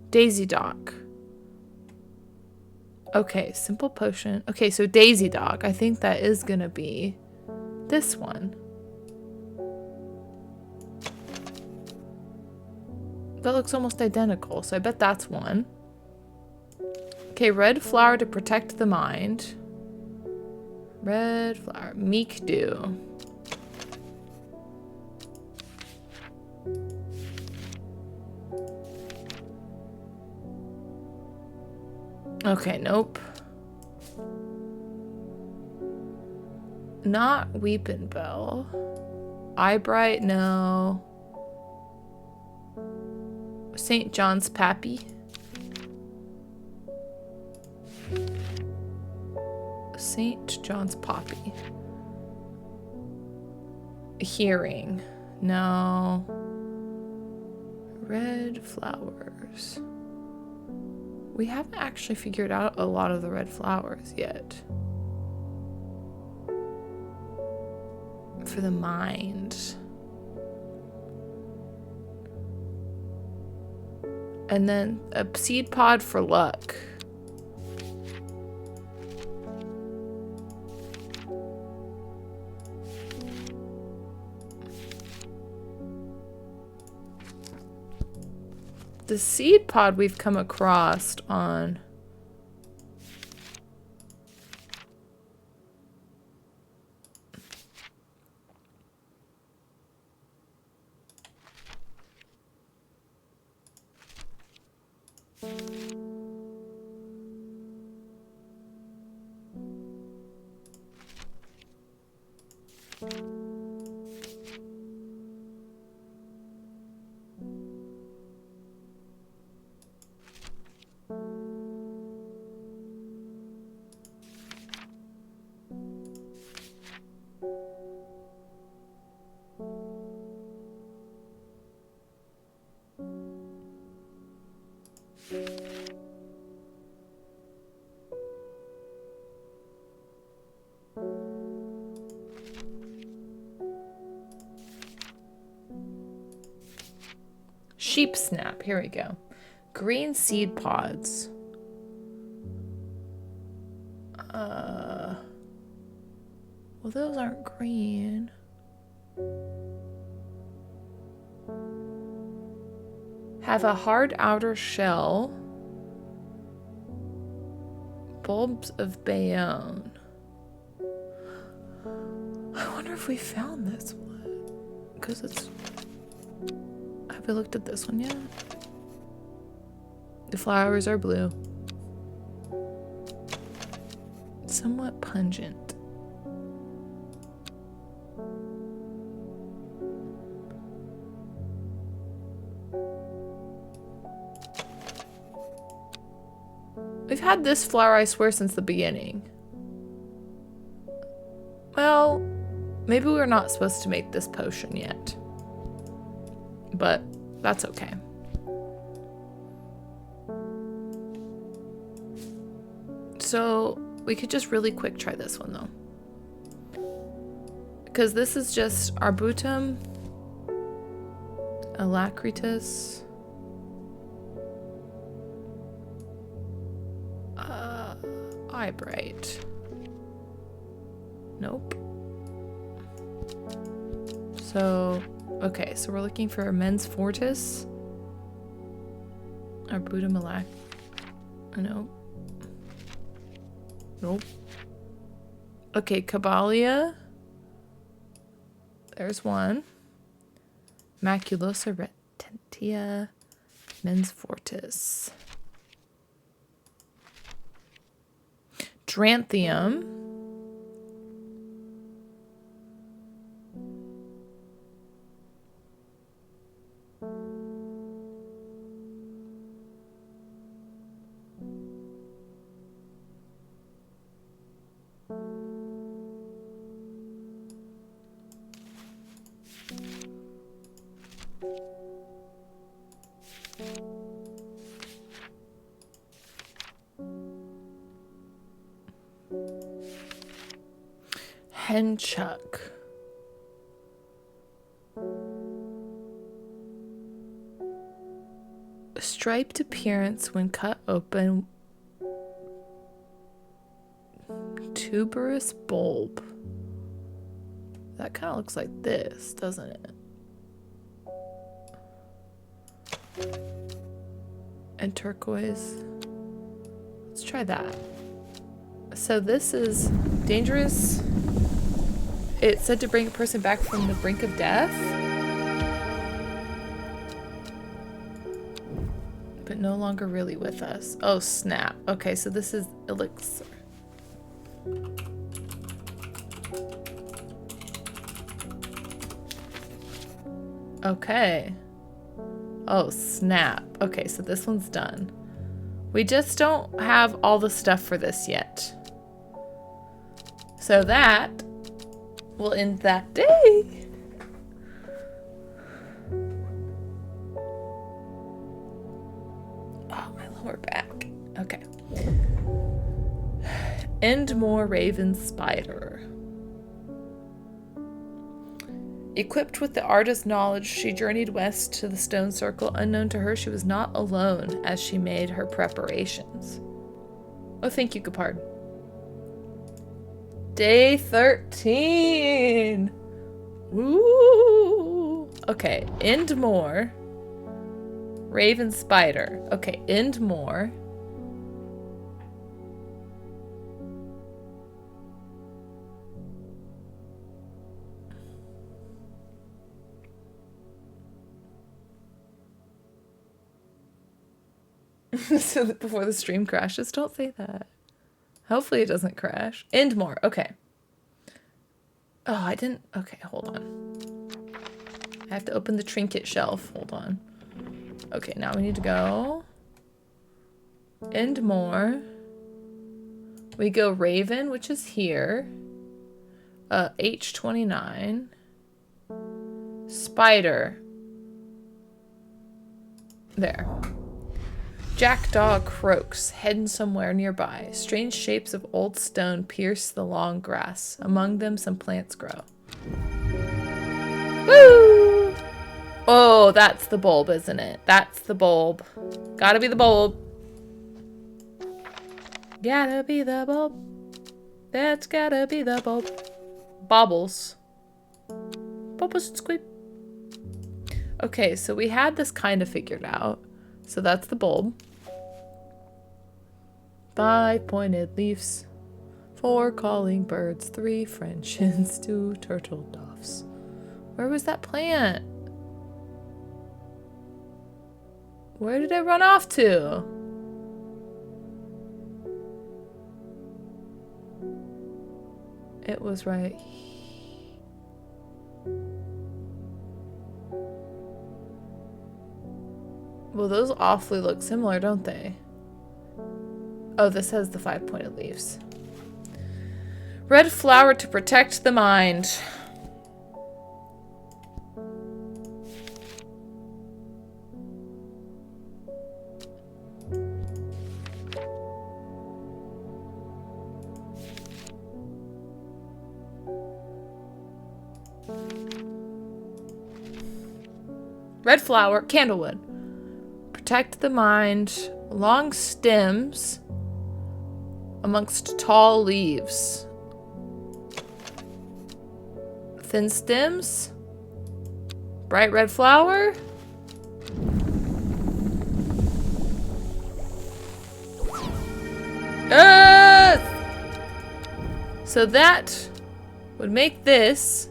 Daisy Dock. Okay, simple potion. Okay, so Daisy Dock. I think that is gonna be this one. That looks almost identical, so I bet that's one. Okay, red flower to protect the mind. Red flower. Meek Dew. Okay, nope. Not Weepin' Bell. Eyebright, no. St. John's Pappy. St. John's Poppy. Hearing, no. Red flowers. We haven't actually figured out a lot of the red flowers yet. For the mind. And then a seed pod for luck. The seed pod we've come across on Sheep snap. Here we go. Green seed pods. Well, those aren't green. Have a hard outer shell. Bulbs of Bayonne. I wonder if we found this one. Because it's... Have we looked at this one yet? The flowers are blue. Somewhat pungent. We've had this flower, I swear, since the beginning. Well, maybe we're not supposed to make this potion yet. But that's okay. So we could just really quick try this one though. Because this is just Arbutum, Alacritus, Eyebright. Nope. So, okay, so we're looking for Men's Fortis. Arbutum Alac. Nope. Nope. Okay, Caballia. There's one. Maculosa retentia. Men's Fortis. Dranthium. Henchuck. Striped appearance when cut open. Tuberous bulb. That kind of looks like this, doesn't it? And turquoise. Let's try that. So this is dangerous. It's said to bring a person back from the brink of death. But no longer really with us. Oh, snap. Okay, so this is elixir. Okay. Oh, snap. Okay, so this one's done. We just don't have all the stuff for this yet. So that will end that day. Oh, my lower back. Okay. Endmore Raven Spider. Equipped with the artist's knowledge, she journeyed west to the stone circle. Unknown to her, she was not alone as she made her preparations. Oh, thank you, Capard. Day 13. Woo! Okay, Endmore. Raven Spider. Okay, Endmore. So that before the stream crashes, don't say that. Hopefully it doesn't crash. Endmore, okay. Oh, I didn't. Okay, hold on. I have to open the trinket shelf. Hold on. Okay, now we need to go. And more. We go Raven, which is here. H29. Spider. There. Jackdaw croaks, heading somewhere nearby. Strange shapes of old stone pierce the long grass. Among them, some plants grow. Woo! Oh, that's the bulb, isn't it? That's the bulb. Gotta be the bulb. Gotta be the bulb. That's gotta be the bulb. Bobbles. Bubbles and squid. Okay, so we had this kind of figured out. So that's the bulb. 5 pointed leaves, 4 calling birds, 3 French hens, 2 turtle doves. Where was that plant? Where did it run off to? It was right. Well, those awfully look similar, don't they? Oh, this has the 5 pointed leaves. Red flower to protect the mind. Red flower, candlewood. Protect the mind. Long stems amongst tall leaves. Thin stems. Bright red flower. So that would make this.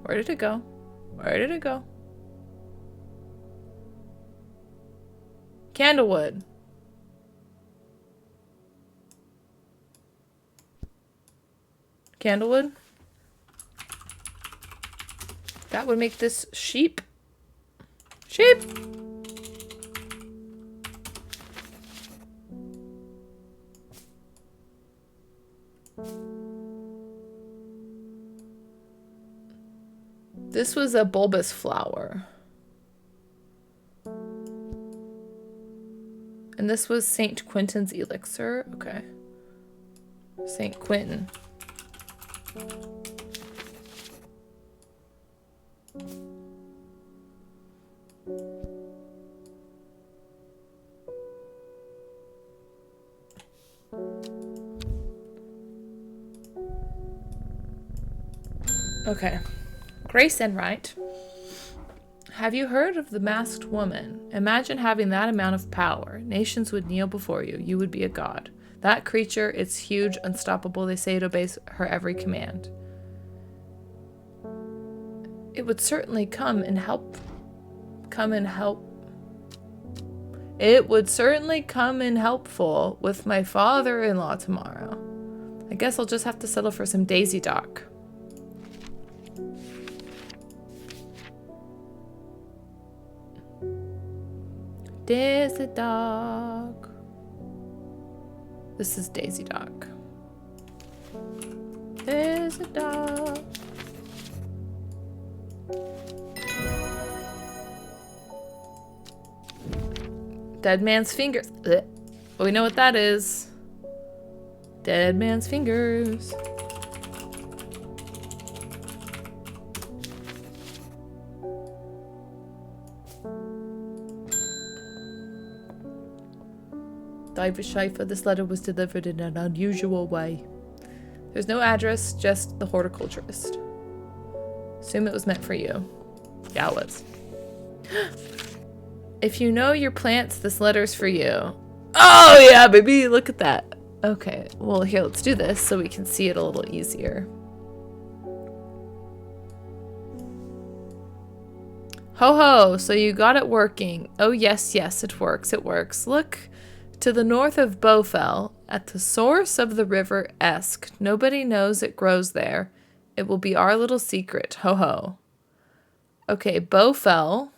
Where did it go? Where did it go? Candlewood. Candlewood. That would make this sheep. Sheep. This was a bulbous flower. And this was St. Quentin's elixir. Okay. St. Quentin. Okay. Grace Enright. Have you heard of the masked woman? Imagine having that amount of power. Nations would kneel before you. You would be a god. That creature, it's huge, unstoppable. They say it obeys her every command. It would certainly come and help. It would certainly come in helpful with my father-in-law tomorrow. I guess I'll just have to settle for some Daisy Dock. Daisy Dock. This is Daisy Dock. Daisy Dock. Dead man's fingers. Ugh. We know what that is. Dead man's fingers. Diver Schiffer, this letter was delivered in an unusual way. There's no address, just the horticulturist. Assume it was meant for you. Yeah, it was. If you know your plants, this letter's for you. Oh yeah, baby, look at that. Okay, well here, let's do this so we can see it a little easier. Ho ho, so you got it working. Oh yes, yes, it works, it works. Look to the north of Bowfell, at the source of the river Esk. Nobody knows it grows there. It will be our little secret. Ho ho. Okay, Bowfell.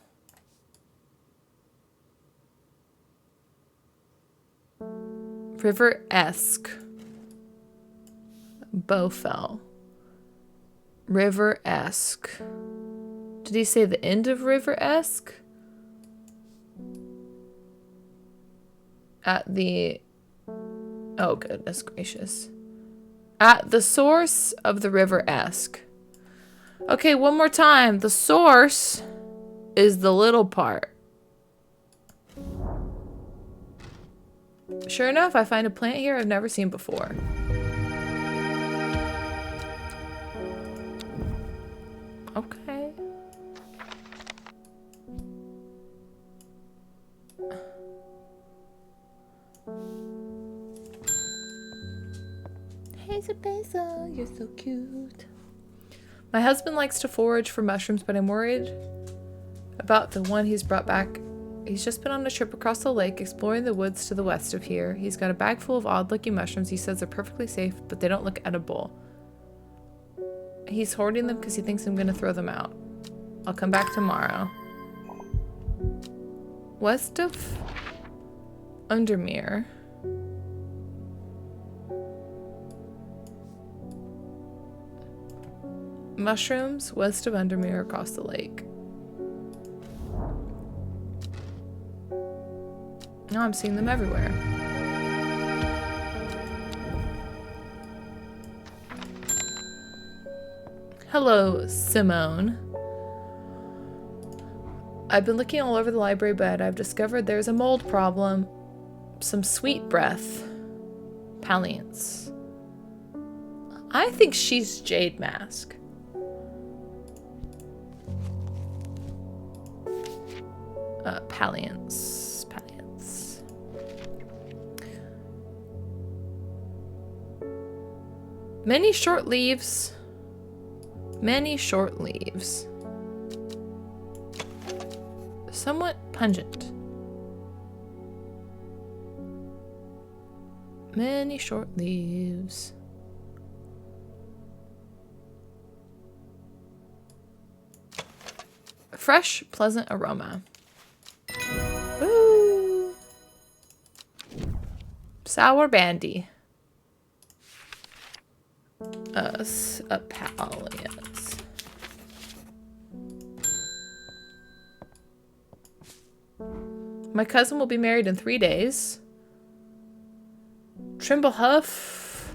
River-esque. Bowfell. River-esque. Did he say the end of River-esque? At the... Oh, goodness gracious. At the source of the River-esque. Okay, one more time. The source is the little part. Sure enough, I find a plant here I've never seen before. Okay. Hey, Basil, you're so cute. My husband likes to forage for mushrooms, but I'm worried about the one he's brought back. He's just been on a trip across the lake, exploring the woods to the west of here. He's got a bag full of odd-looking mushrooms. He says they're perfectly safe, but they don't look edible. He's hoarding them because he thinks I'm going to throw them out. I'll come back tomorrow. West of Undermere. Mushrooms west of Undermere across the lake. Now I'm seeing them everywhere. Hello, Simone. I've been looking all over the library, but I've discovered there's a mold problem. Some sweet breath. Palliance. I think she's Jade Mask. Palliance. Palliance. Many short leaves. Many short leaves. Somewhat pungent. Many short leaves. Fresh, pleasant aroma. Ooh. Sour bandy. Palliance. My cousin will be married in 3 days. Trimble Huff.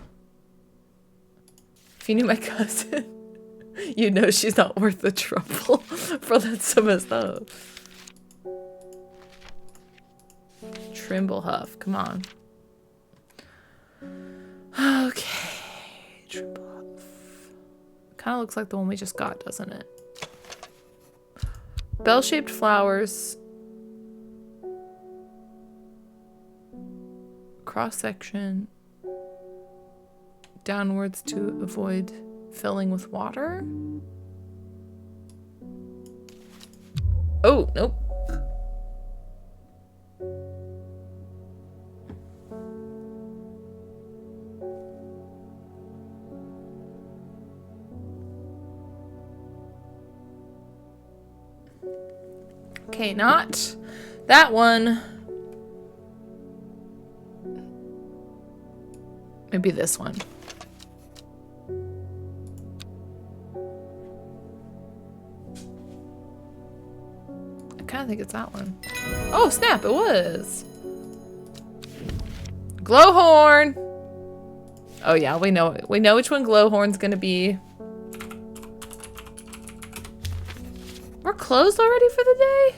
If you knew my cousin, you know she's not worth the trouble for that some of stuff. Trimble Huff, come on. Okay, Trimble Huff. Kind of looks like the one we just got, doesn't it? Bell-shaped flowers. Cross-section. Downwards to avoid filling with water. Oh, nope. Okay, not that one. Maybe this one. I kind of think it's that one. Oh, snap, it was. Glowhorn. Oh yeah, we know it. We know which one Glowhorn's gonna be. We're closed already for the day?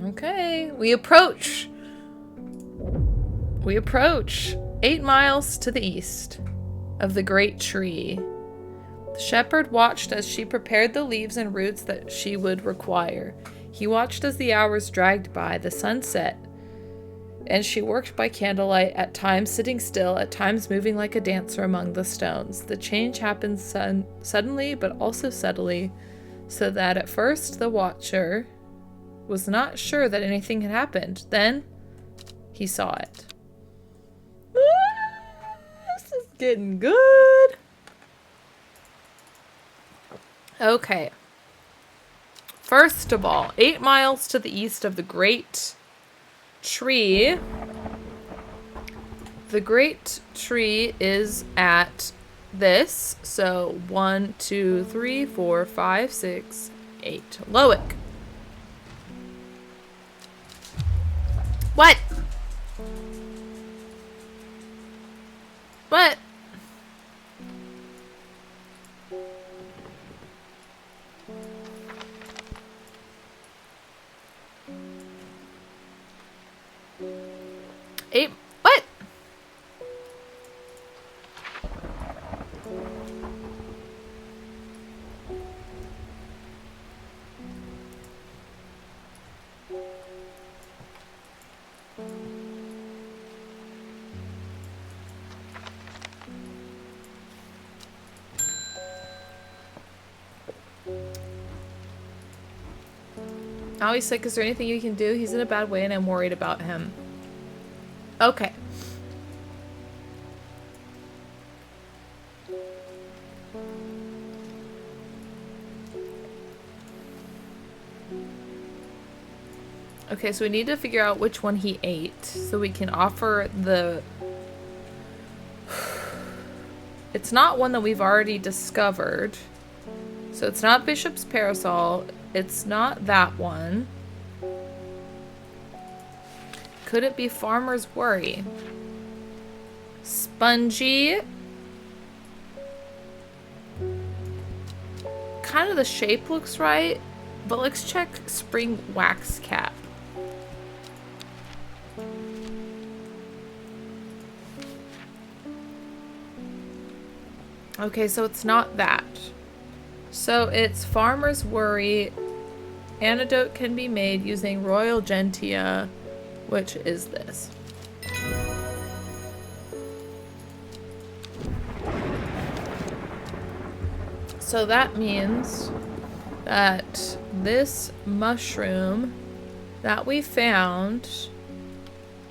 Okay, we approach. We approach 8 miles to the east of the great tree. The shepherd watched as she prepared the leaves and roots that she would require. He watched as the hours dragged by, the sun set, and she worked by candlelight, at times sitting still, at times moving like a dancer among the stones. The change happened suddenly, but also subtly, so that at first the watcher was not sure that anything had happened. Then he saw it. This is getting good. Okay. First of all, 8 miles to the east of the Great Tree. The Great Tree is at this. So 1, 2, 3, 4, 5, 6, 8. Loic. What? What? Eight. What? Now he's sick. Is there anything you can do? He's in a bad way and I'm worried about him. Okay. Okay, so we need to figure out which one he ate so we can offer the... It's not one that we've already discovered. So it's not Bishop's Parasol. It's not that one. Could it be Farmer's Worry? Spongy. Kind of the shape looks right, but let's check Spring Wax Cap. Okay, so it's not that. So it's Farmer's Worry. Antidote can be made using Royal Gentia, which is this. So that means that this mushroom that we found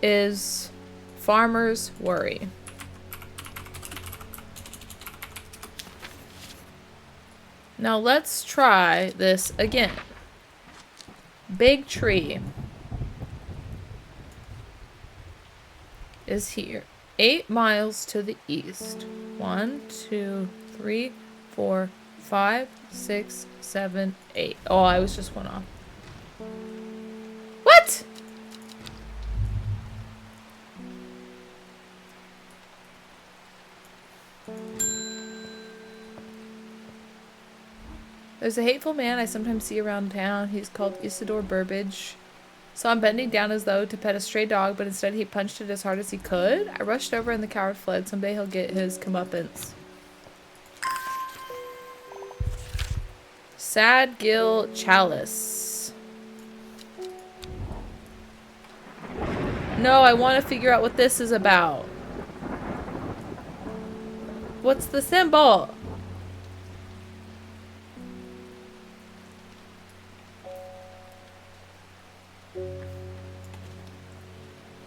is Farmer's Worry. Now let's try this again. Big Tree is here. 8 miles to the east. 1, 2, 3, 4, 5, 6, 7, 8. Oh, I was just one off. What? There's a hateful man I sometimes see around town. He's called Isidore Burbage. Saw him bending down as though to pet a stray dog, but instead he punched it as hard as he could. I rushed over and the coward fled. Someday he'll get his comeuppance. Sad Gill Chalice. No, I want to figure out what this is about. What's the symbol?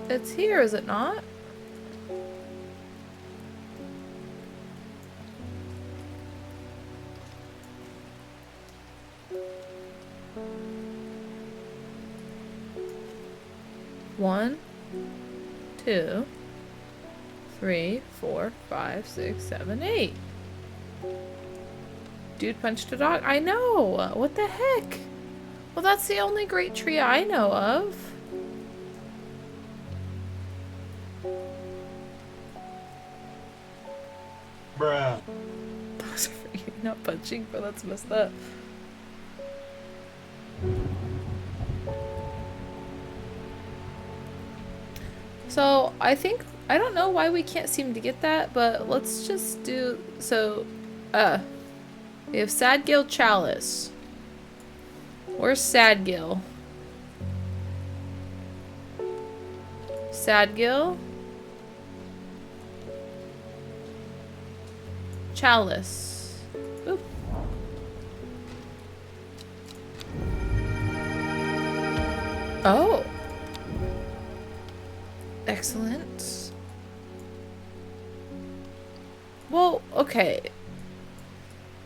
It's here, is it not? One, 2, 3, 4, 5, 6, 7, 8. Dude punched a dog. I know. What the heck? Well, that's the only great tree I know of. Bruh. You're not punching, but that's messed up. So, I think, I don't know why we can't seem to get that, but let's just do, so, we have Sad Gill Chalice. Where's Sad Gill? Sad Gill? Chalice. Oop. Oh. Excellent. Well, okay.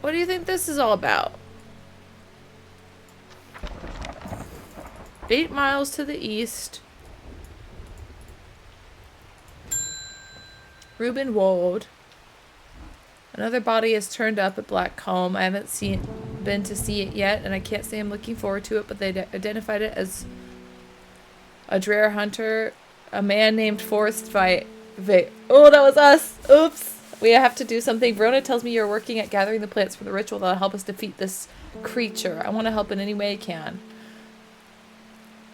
What do you think this is all about? 8 miles to the east. Reuben Wold. Another body is turned up at Black Comb. I haven't been to see it yet, and I can't say I'm looking forward to it, but they identified it as a Dreher hunter. A man named Forrest Oh, that was us! Oops! We have to do something. Verona tells me you're working at gathering the plants for the ritual that'll help us defeat this creature. I want to help in any way I can.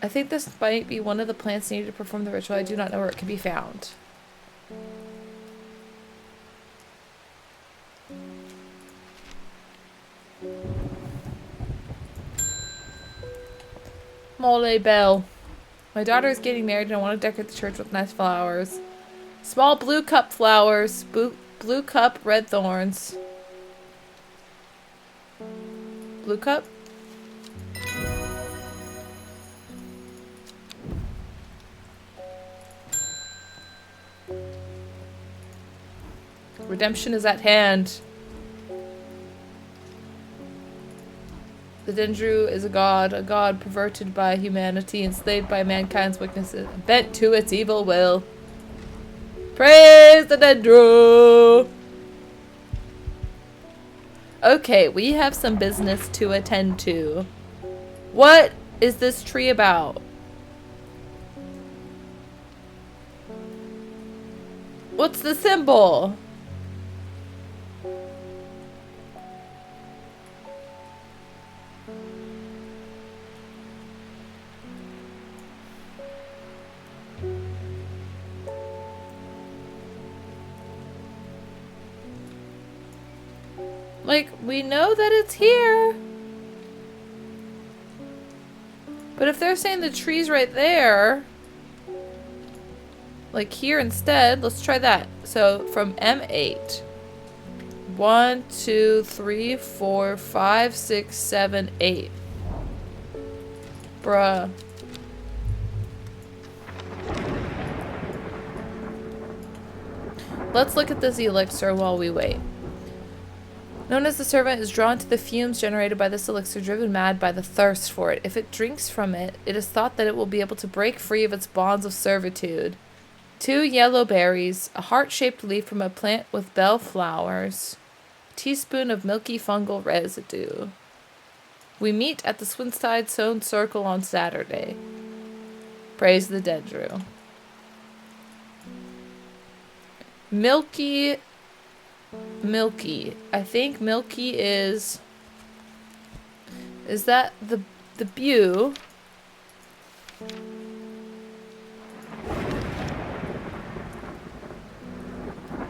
I think this might be one of the plants needed to perform the ritual. I do not know where it can be found. Mole Bell. My daughter is getting married and I want to decorate the church with nice flowers. Small blue cup flowers. Blue cup, red thorns. Blue cup? Redemption is at hand. The Dendru is a god perverted by humanity, enslaved by mankind's weaknesses, bent to its evil will. Praise the Dendru! Okay, we have some business to attend to. What is this tree about? What's the symbol? Like, we know that it's here. But if they're saying the tree's right there, like here instead, let's try that. So from M8. 1, 2, 3, 4, 5, 6, 7, 8. Bruh. Let's look at this elixir while we wait. Known as the servant is drawn to the fumes generated by this elixir, driven mad by the thirst for it. If it drinks from it, it is thought that it will be able to break free of its bonds of servitude. 2 yellow berries, a heart-shaped leaf from a plant with bell flowers, a teaspoon of milky fungal residue. We meet at the Swinside Sown Circle on Saturday. Praise the Dendru. Milky. I think Milky is that the bew?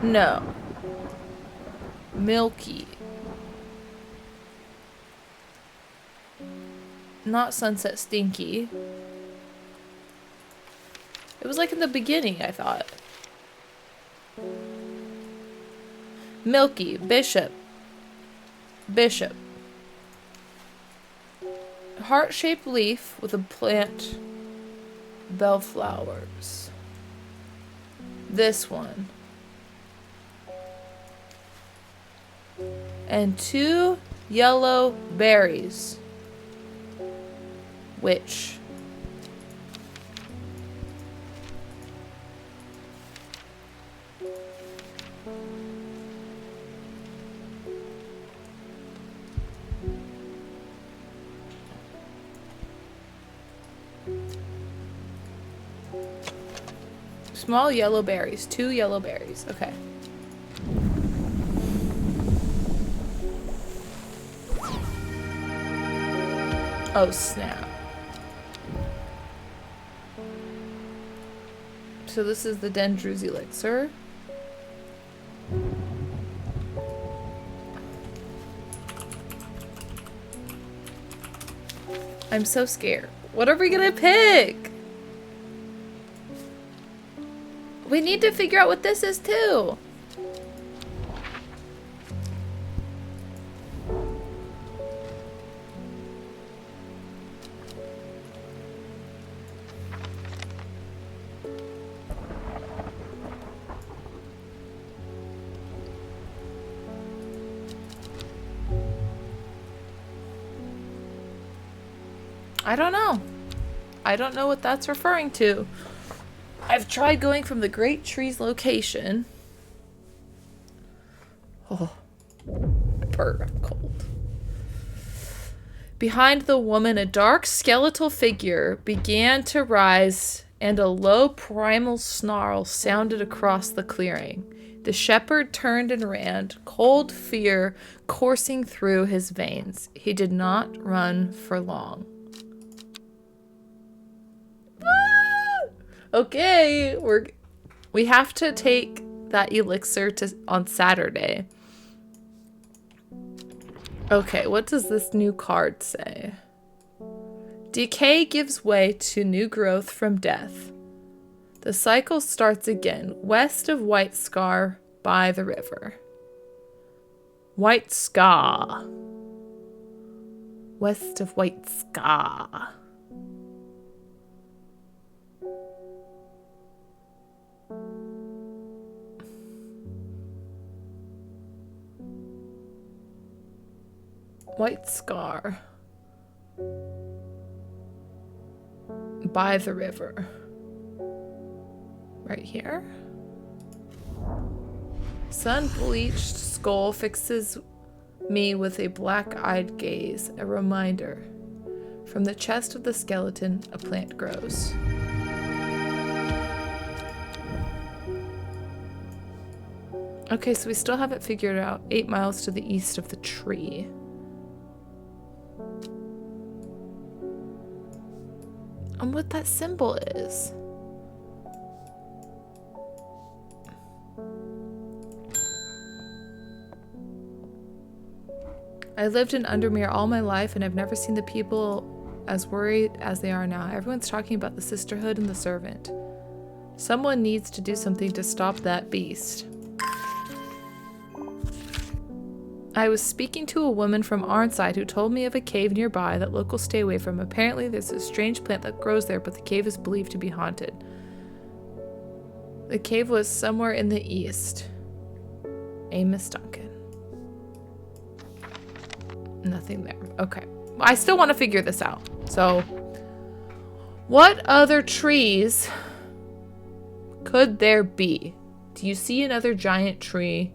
No. Milky. Not Sunset Stinky. It was like in the beginning, I thought. Milky, Bishop. Heart-shaped leaf with a plant. Bellflowers. This one. And 2 yellow berries. Which? Small yellow berries. 2 yellow berries. Okay. Oh, snap. So this is the Dendru's elixir. I'm so scared. What are we gonna pick? We need to figure out what this is too. I don't know. I don't know what that's referring to. I've tried going from the Great Tree's location. Oh, bird, I'm cold. Behind the woman, a dark skeletal figure began to rise, and a low primal snarl sounded across the clearing. The shepherd turned and ran, cold fear coursing through his veins. He did not run for long. Okay, we have to take that elixir on Saturday. Okay, what does this new card say? Decay gives way to new growth from death. The cycle starts again, west of White Scar by the river. White Scar. West of White Scar. White Scar. By the river. Right here. Sun-bleached skull fixes me with a black-eyed gaze, a reminder. From the chest of the skeleton, a plant grows. Okay, so we still haven't figured out 8 miles to the east of the tree. And what that symbol is. I lived in Undermere all my life, and I've never seen the people as worried as they are now. Everyone's talking about the sisterhood and the servant. Someone needs to do something to stop that beast. I was speaking to a woman from Arnside who told me of a cave nearby that locals stay away from. Apparently there's a strange plant that grows there, but the cave is believed to be haunted. The cave was somewhere in the east. Amos Duncan. Nothing there. Okay. I still want to figure this out. So, what other trees could there be? Do you see another giant tree?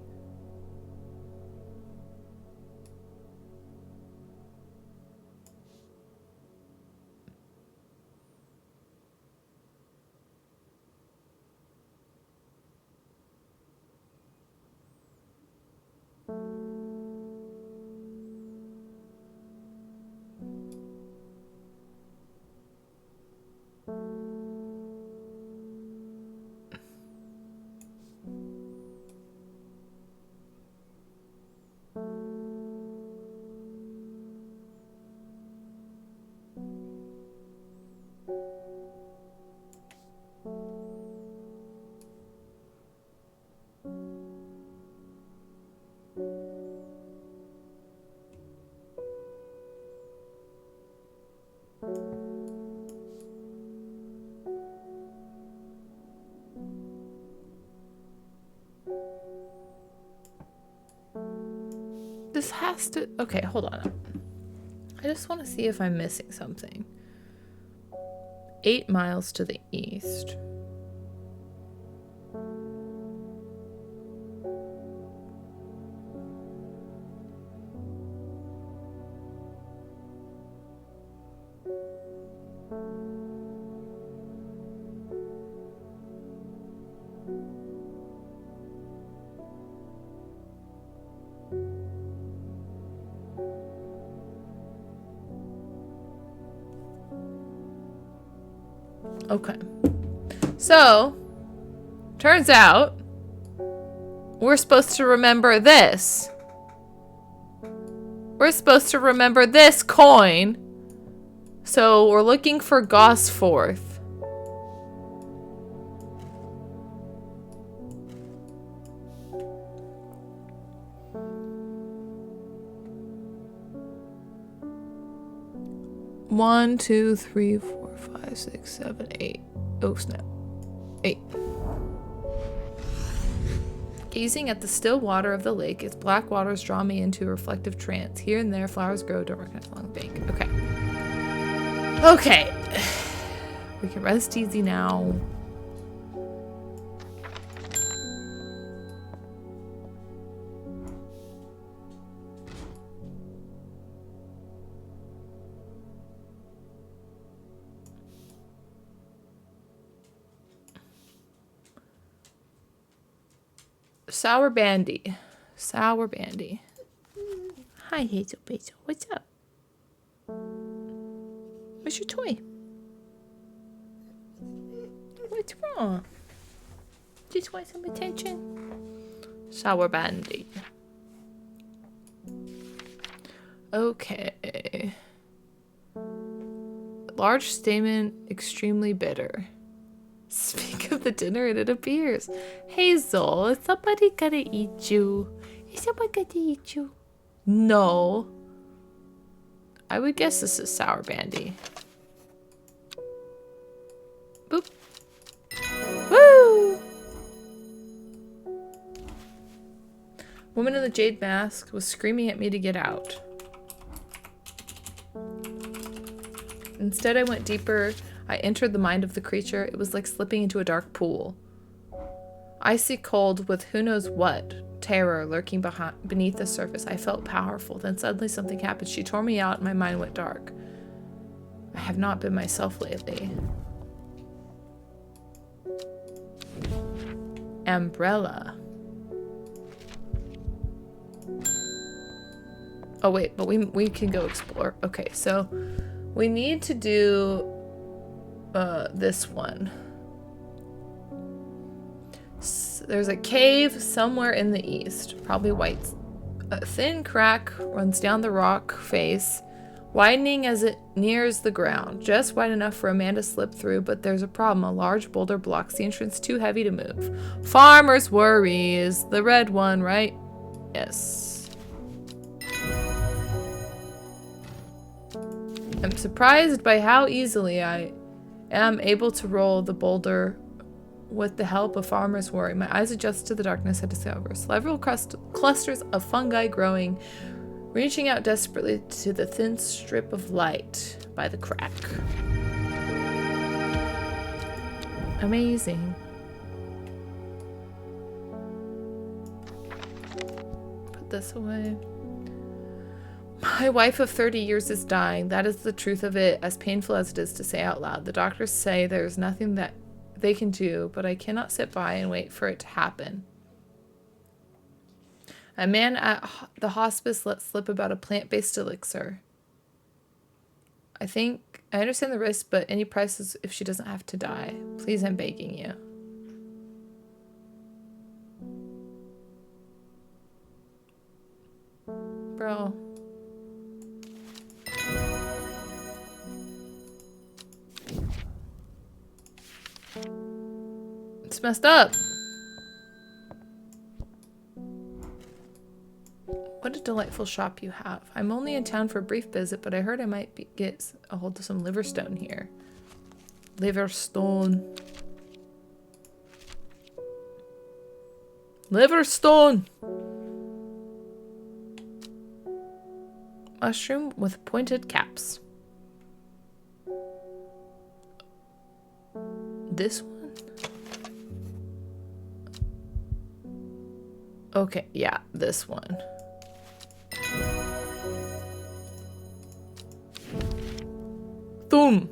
This has to... Okay, hold on. I just want to see if I'm missing something. 8 miles to the east. Okay. So, turns out we're supposed to remember this. We're supposed to remember this coin. So, we're looking for Gosforth. One, two, three, 4, 5, 6, 7, 8. Oh, snap. 8. Gazing at the still water of the lake, its black waters draw me into a reflective trance. Here and there, flowers grow, don't recognize along the bank. Okay. Okay. We can rest easy now. Sour Bandy. Sour Bandy. Hi, Hazel Basil. What's up? Where's your toy? What's wrong? Just want some attention? Sour Bandy. Okay. Large stamen, extremely bitter. Speak of the dinner and it appears. Hazel, is somebody gonna eat you? Is someone gonna eat you? No. I would guess this is Sour Bandy. Boop. Woo! Woman in the jade mask was screaming at me to get out. Instead, I went deeper. I entered the mind of the creature. It was like slipping into a dark pool. Icy cold with who knows what terror lurking beneath the surface. I felt powerful. Then suddenly something happened. She tore me out and my mind went dark. I have not been myself lately. Umbrella. Oh wait, but we can go explore. Okay, so we need to do this one. There's a cave somewhere in the east, probably white. A thin crack runs down the rock face, widening as it nears the ground, just wide enough for a man to slip through, but there's a problem. A large boulder blocks the entrance, too heavy to move. Farmer's Worry is the red one, right? Yes. I'm surprised by how easily I am able to roll the boulder with the help of Farmer's Worry. My eyes adjust to the darkness I discover. Several clusters of fungi growing, reaching out desperately to the thin strip of light by the crack. Amazing. Put this away. My wife of 30 years is dying. That is the truth of it, as painful as it is to say out loud. The doctors say there is nothing that they can do, but I cannot sit by and wait for it to happen. A man at the hospice let slip about a plant-based elixir. I understand the risk, but any prices if she doesn't have to die. Please, I'm begging you. Bro. It's messed up. What a delightful shop you have. I'm only in town for a brief visit, but I heard I might get a hold of some liverstone here. Liverstone. Liverstone! Mushroom with pointed caps. This one? Okay, yeah, this one. Thumb.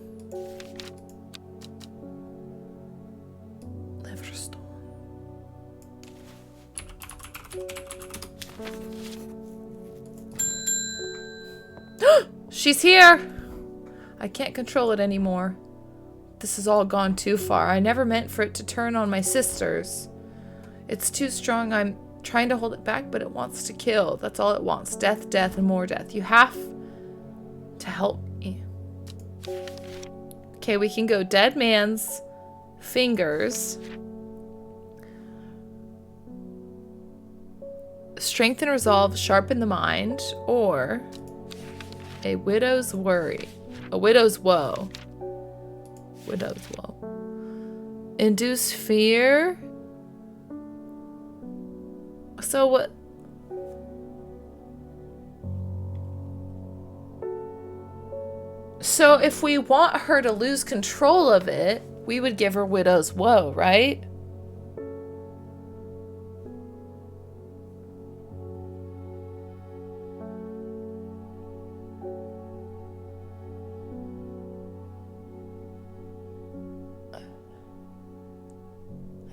Liverstone. She's here! I can't control it anymore. This has all gone too far. I never meant for it to turn on my sisters. It's too strong. I'm trying to hold it back, but it wants to kill. That's all it wants. Death, death, and more death. You have to help me. Okay, we can go dead man's fingers. Strength and resolve, sharpen the mind, or a widow's worry. A widow's woe. Widow's woe. Induce fear. So what? So if we want her to lose control of it, we would give her Widow's Woe, right?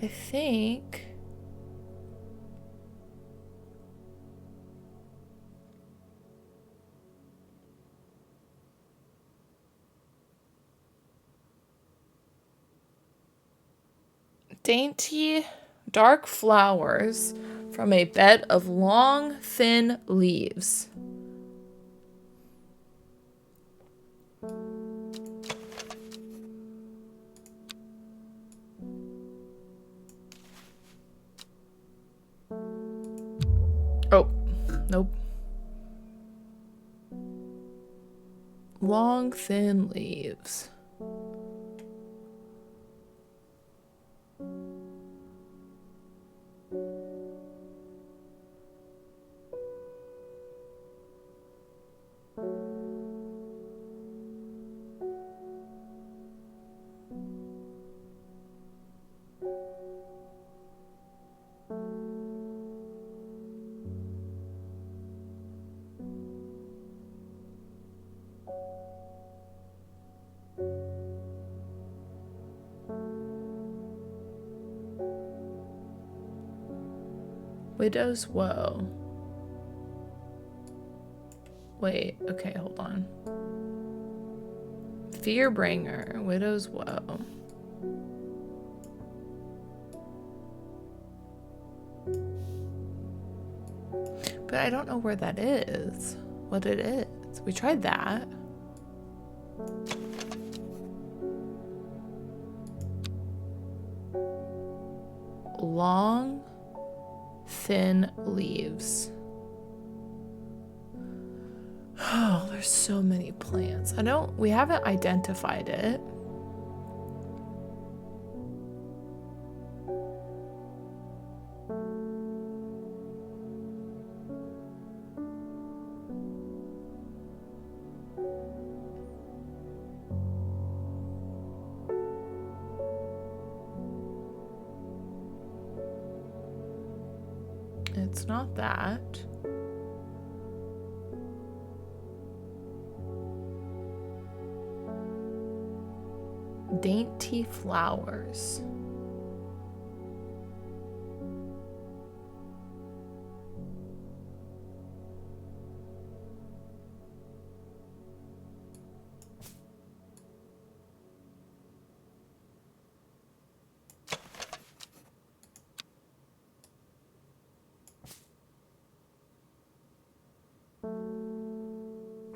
I think... Dainty dark flowers from a bed of long, thin leaves. Oh, nope. Long, thin leaves. Widow's Woe. Wait, okay, hold on. Fearbringer, Widow's Woe. But I don't know where that is. What it is. We tried that. Long, thin leaves. Oh, there's so many plants. We haven't identified it. It's not that. Dainty flowers.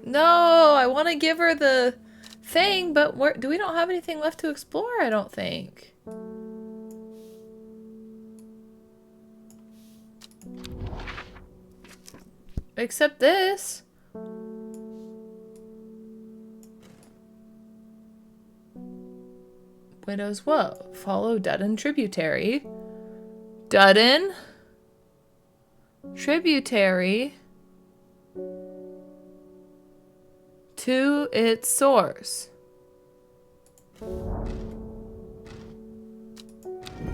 No, I want to give her the thing, but we don't have anything left to explore, I don't think. Except this. Widow's Woe. Follow Dudden tributary. Dudden tributary to its source.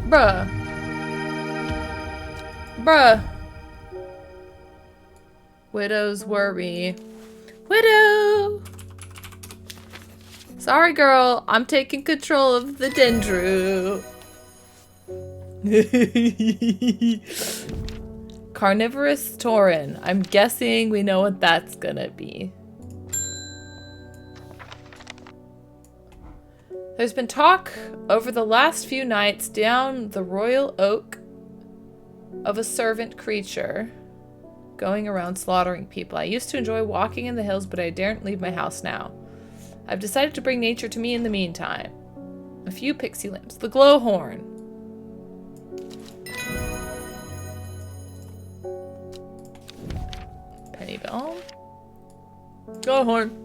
Bruh. Bruh. Widow's Worry. Widow! Sorry, girl. I'm taking control of the Dendru. Carnivorous Tauren. I'm guessing we know what that's gonna be. There's been talk over the last few nights down the Royal Oak of a servant creature going around slaughtering people. I used to enjoy walking in the hills, but I daren't leave my house now. I've decided to bring nature to me in the meantime. A few pixie lamps. The glowhorn. Penny bell. Glowhorn.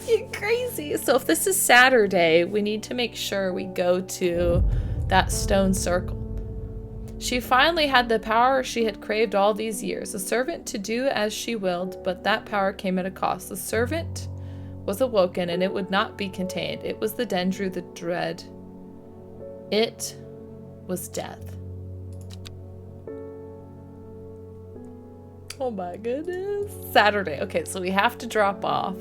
You're crazy. So if this is Saturday, we need to make sure we go to that stone circle. She finally had the power she had craved all these years, a servant to do as she willed, but that power came at a cost. The servant was awoken, and it would not be contained. It was the Dendru, the dread. It was death. Oh my goodness. Saturday. Okay, so we have to drop off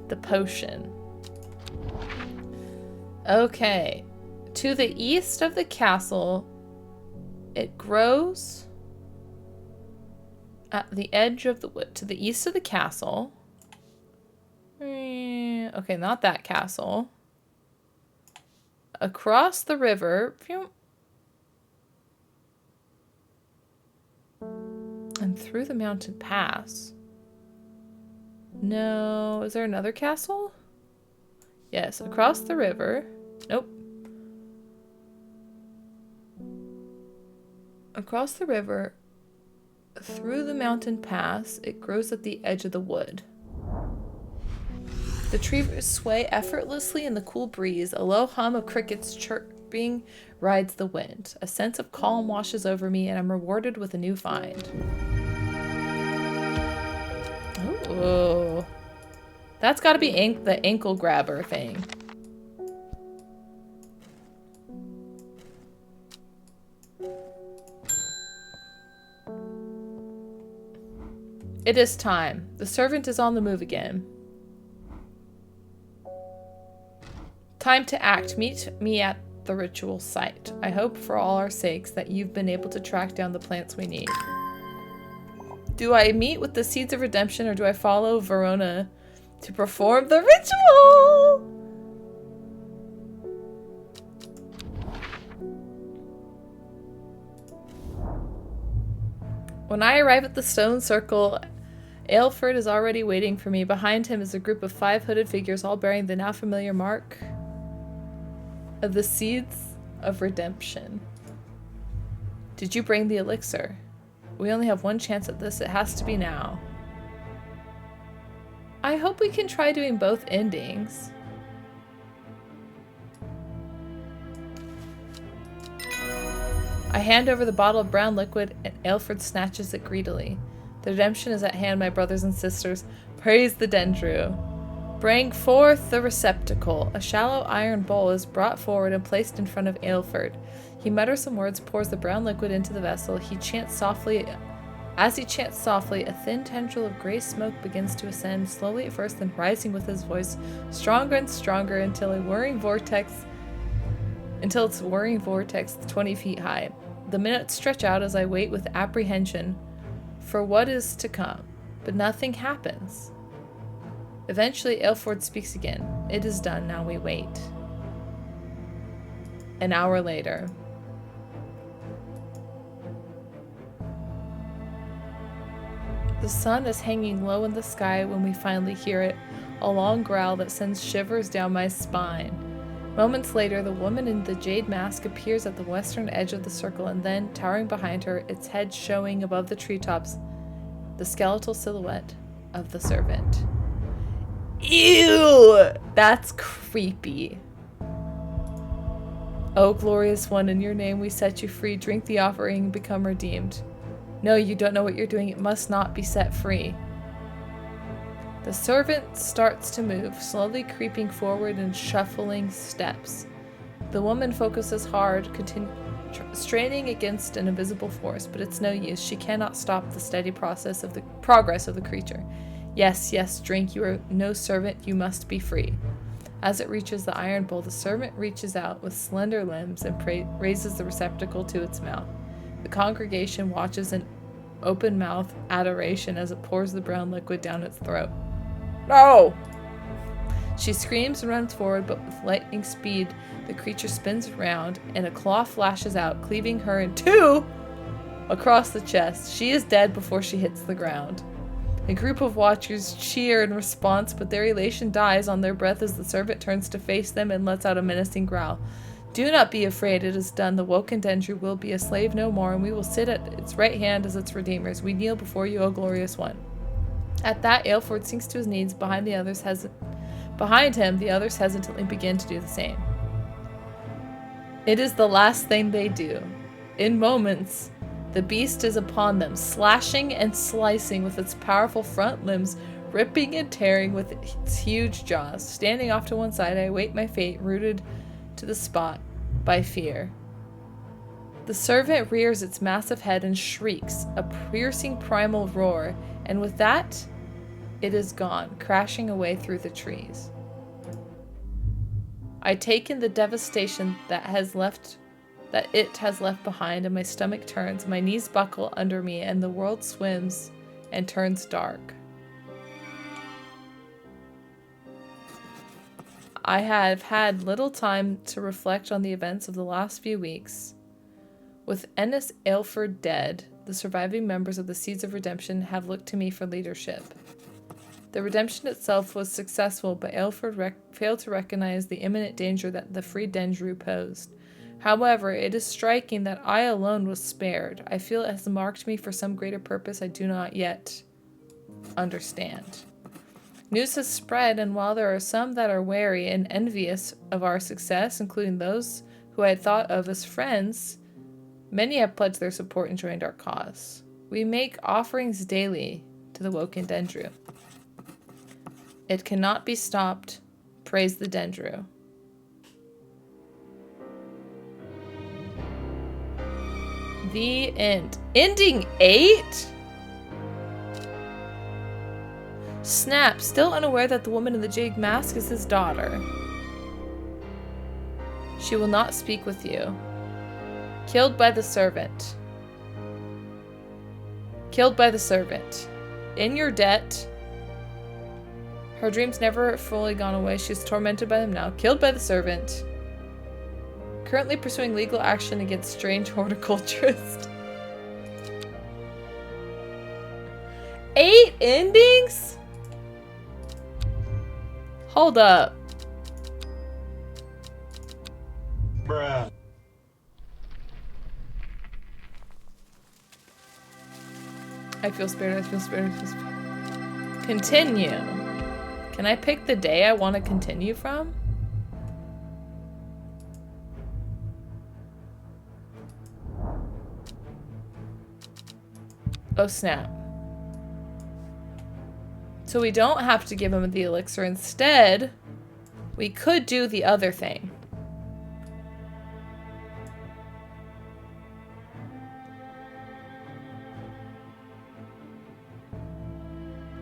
the potion. Okay. To the east of the castle, it grows at the edge of the wood. To the east of the castle. Okay, not that castle. Across the river. And through the mountain pass. No, is there another castle? Yes, across the river. Nope. Across the river, through the mountain pass, it grows at the edge of the wood. The trees sway effortlessly in the cool breeze. A low hum of crickets chirping rides the wind. A sense of calm washes over me, and I'm rewarded with a new find. Oh, that's got to be the ankle grabber thing. It is time. The servant is on the move again. Time to act. Meet me at the ritual site. I hope for all our sakes that you've been able to track down the plants we need. Do I meet with the seeds of redemption, or do I follow Verona to perform the ritual? When I arrive at the stone circle, Aelfred is already waiting for me. Behind him is a group of 5 hooded figures, all bearing the now familiar mark of the seeds of redemption. Did you bring the elixir? We only have one chance at this. It has to be now. I hope we can try doing both endings. I hand over the bottle of brown liquid, and Aelfred snatches it greedily. The redemption is at hand, my brothers and sisters. Praise the Dendru. Bring forth the receptacle. A shallow iron bowl is brought forward and placed in front of Aelfred. He mutters some words, pours the brown liquid into the vessel. He chants softly. As he chants softly, a thin tendril of gray smoke begins to ascend, slowly at first, then rising with his voice, stronger and stronger until it's whirring vortex 20 feet high. The minutes stretch out as I wait with apprehension for what is to come, but nothing happens. Eventually, Aelfred speaks again. It is done, now we wait. An hour later. The sun is hanging low in the sky when we finally hear it, a long growl that sends shivers down my spine. Moments later, the woman in the jade mask appears at the western edge of the circle, and then, towering behind her, its head showing above the treetops, the skeletal silhouette of the servant. Ew! That's creepy. O glorious one, in your name we set you free. Drink the offering and become redeemed. No, you don't know what you're doing. It must not be set free. The servant starts to move, slowly creeping forward in shuffling steps. The woman focuses hard, straining against an invisible force, but it's no use. She cannot stop the steady progress of the creature. Yes, yes, drink. You are no servant. You must be free. As it reaches the iron bowl, the servant reaches out with slender limbs and raises the receptacle to its mouth. The congregation watches in open-mouthed adoration as it pours the brown liquid down its throat. No! She screams and runs forward, but with lightning speed, the creature spins around, and a claw flashes out, cleaving her in two across the chest. She is dead before she hits the ground. A group of watchers cheer in response, but their elation dies on their breath as the servant turns to face them and lets out a menacing growl. Do not be afraid, it is done. The woken Dendru will be a slave no more, and we will sit at its right hand as its redeemers. We kneel before you, O glorious one. At that, Aelfred sinks to his knees. Behind him, the others hesitantly begin to do the same. It is the last thing they do. In moments, the beast is upon them, slashing and slicing with its powerful front limbs, ripping and tearing with its huge jaws. Standing off to one side, I await my fate, rooted to the spot by fear. The servant rears its massive head and shrieks, a piercing primal roar, and with that, it is gone, crashing away through the trees. I take in the devastation that it has left behind, and my stomach turns, my knees buckle under me, and the world swims and turns dark. I have had little time to reflect on the events of the last few weeks. With Ennis Aylford dead, the surviving members of the Seeds of Redemption have looked to me for leadership. The redemption itself was successful, but Aylford failed to recognize the imminent danger that the free Dendru posed. However, it is striking that I alone was spared. I feel it has marked me for some greater purpose I do not yet understand. News has spread, and while there are some that are wary and envious of our success, including those who I had thought of as friends, many have pledged their support and joined our cause. We make offerings daily to the Woken Dendru. It cannot be stopped. Praise the Dendru. The end. Ending 8? Snap, still unaware that the woman in the jade mask is his daughter. She will not speak with you. Killed by the servant. Killed by the servant. In your debt. Her dreams never fully gone away. She is tormented by them now. Killed by the servant. Currently pursuing legal action against strange horticulturist. 8 endings? Hold up. Bruh. I feel spared, I feel spared, I feel spared. Continue. Can I pick the day I want to continue from? Oh snap. So we don't have to give him the elixir. Instead, we could do the other thing.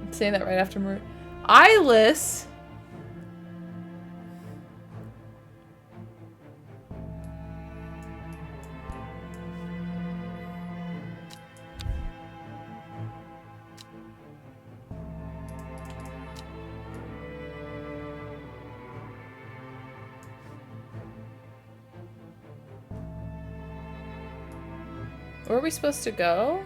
I'm saying that right after Marie. Eyeless? Where are we supposed to go?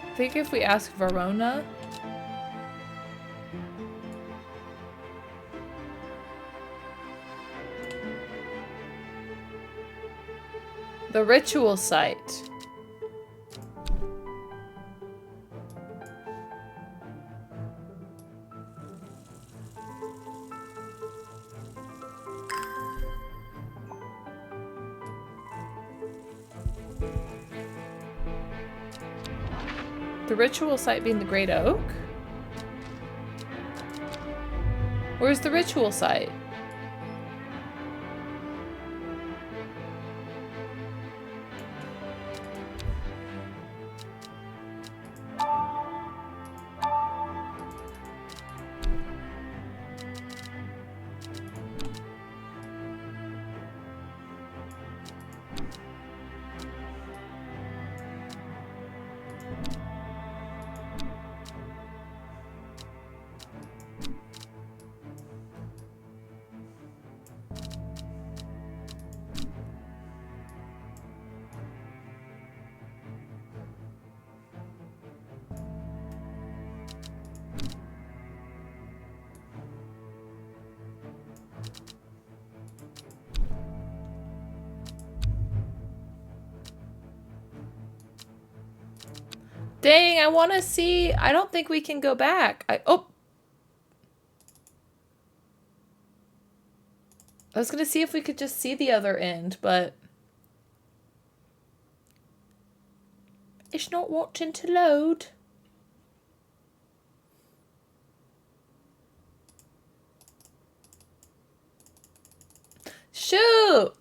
I think if we ask Verona. The ritual site. The ritual site being the Great Oak? Where's the ritual site? Dang, I want to see. I don't think we can go back. Oh. I was going to see if we could just see the other end, but it's not wanting to load. Shoot!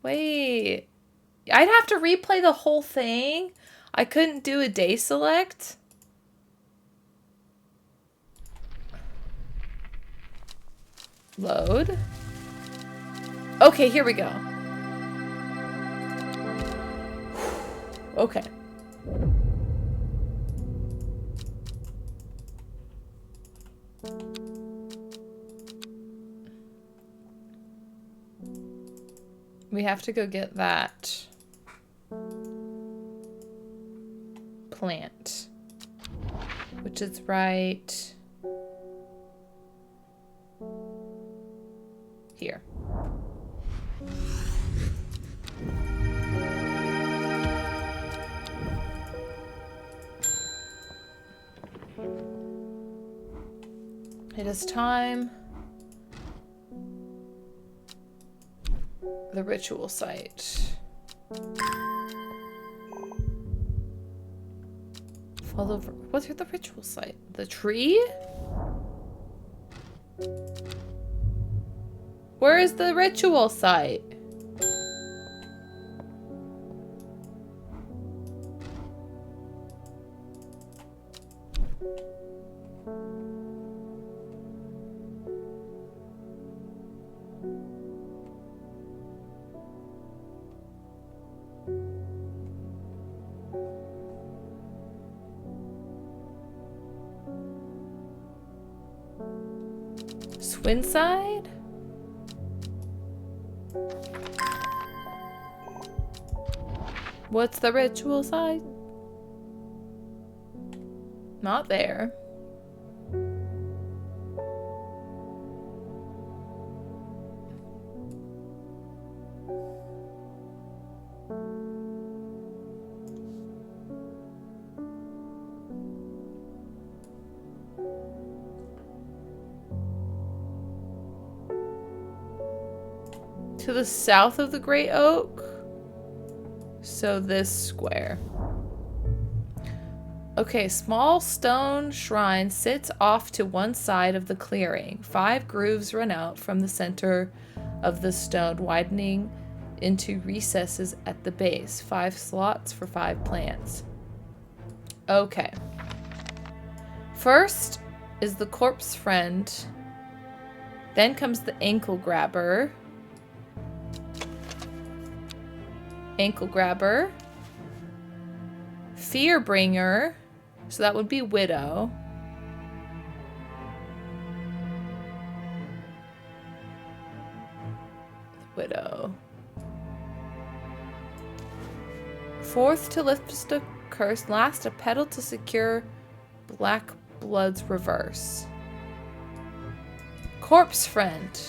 Wait. I'd have to replay the whole thing? I couldn't do a day select? Load. Okay, here we go. Okay. We have to go get that plant, which is right here. It is time. The ritual site. Follow. What's the ritual site? The tree? Where is the ritual site? Swinside? What's the ritual site? Not there. To the south of the Great Oak. So this square. Okay, small stone shrine sits off to one side of the clearing. 5 grooves run out from the center of the stone, widening into recesses at the base. 5 slots for 5 plants. Okay. First is the corpse friend. Then comes the ankle grabber. Ankle grabber. Fear bringer. So that would be widow. Widow. Fourth to lift a curse. Last a petal to secure black blood's reverse. Corpse friend.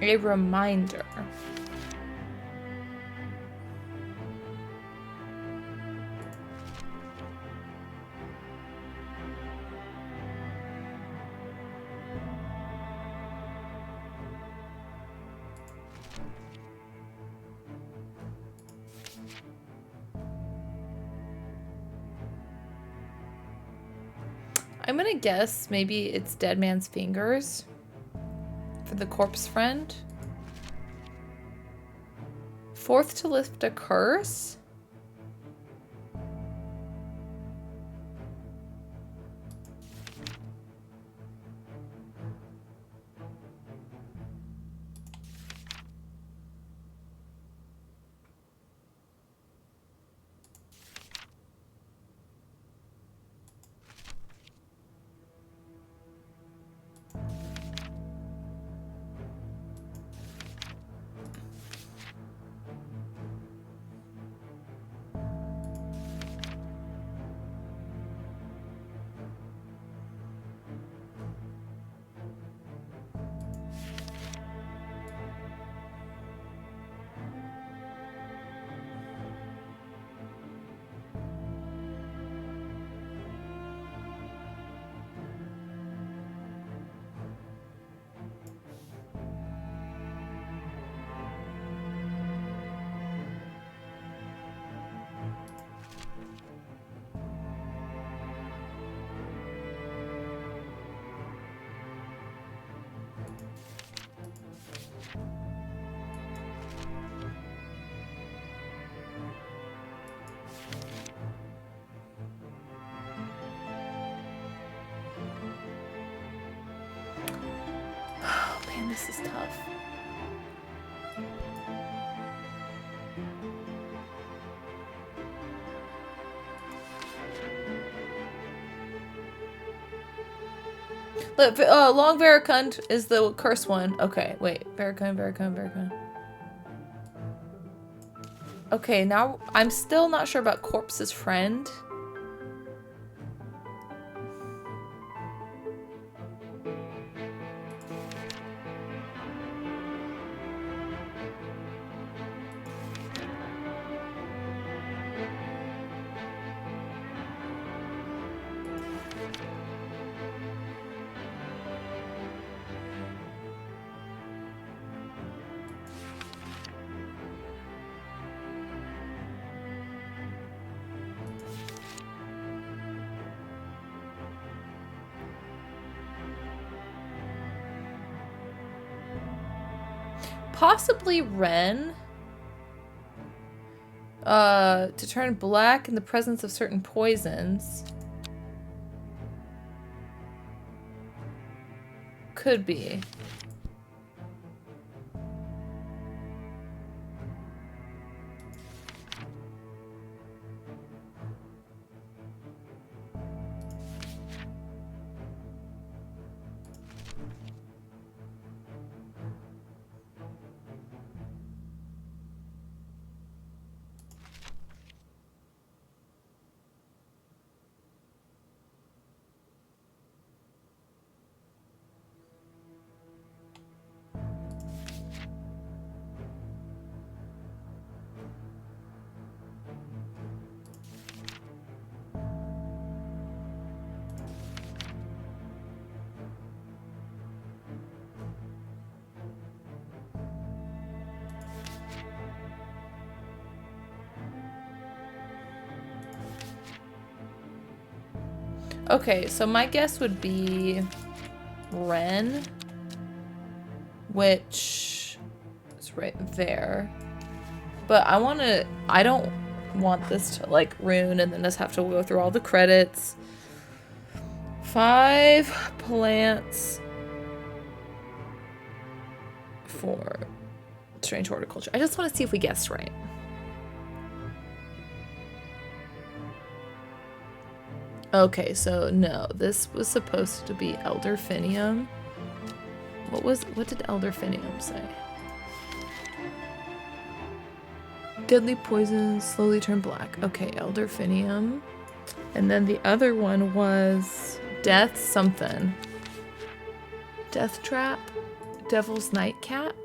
A reminder. I'm gonna guess maybe it's Dead Man's Fingers for the corpse friend. Fourth to lift a curse? Oh man, this is tough. Look, Long Veracund is the curse one. Okay, wait. Veracund. Okay, now I'm still not sure about Corpse's friend. Possibly Ren. To turn black in the presence of certain poisons. Could be. Okay, so my guess would be Ren, which is right there. But I don't want this to like ruin and then just have to go through all the credits. 5 plants for strange horticulture. I just want to see if we guessed right. Okay, so no, this was supposed to be elderfinium. What did elderfinium say? Deadly poisons slowly turn black. Okay, elderfinium. And then the other one was death something. Death trap? Devil's nightcap?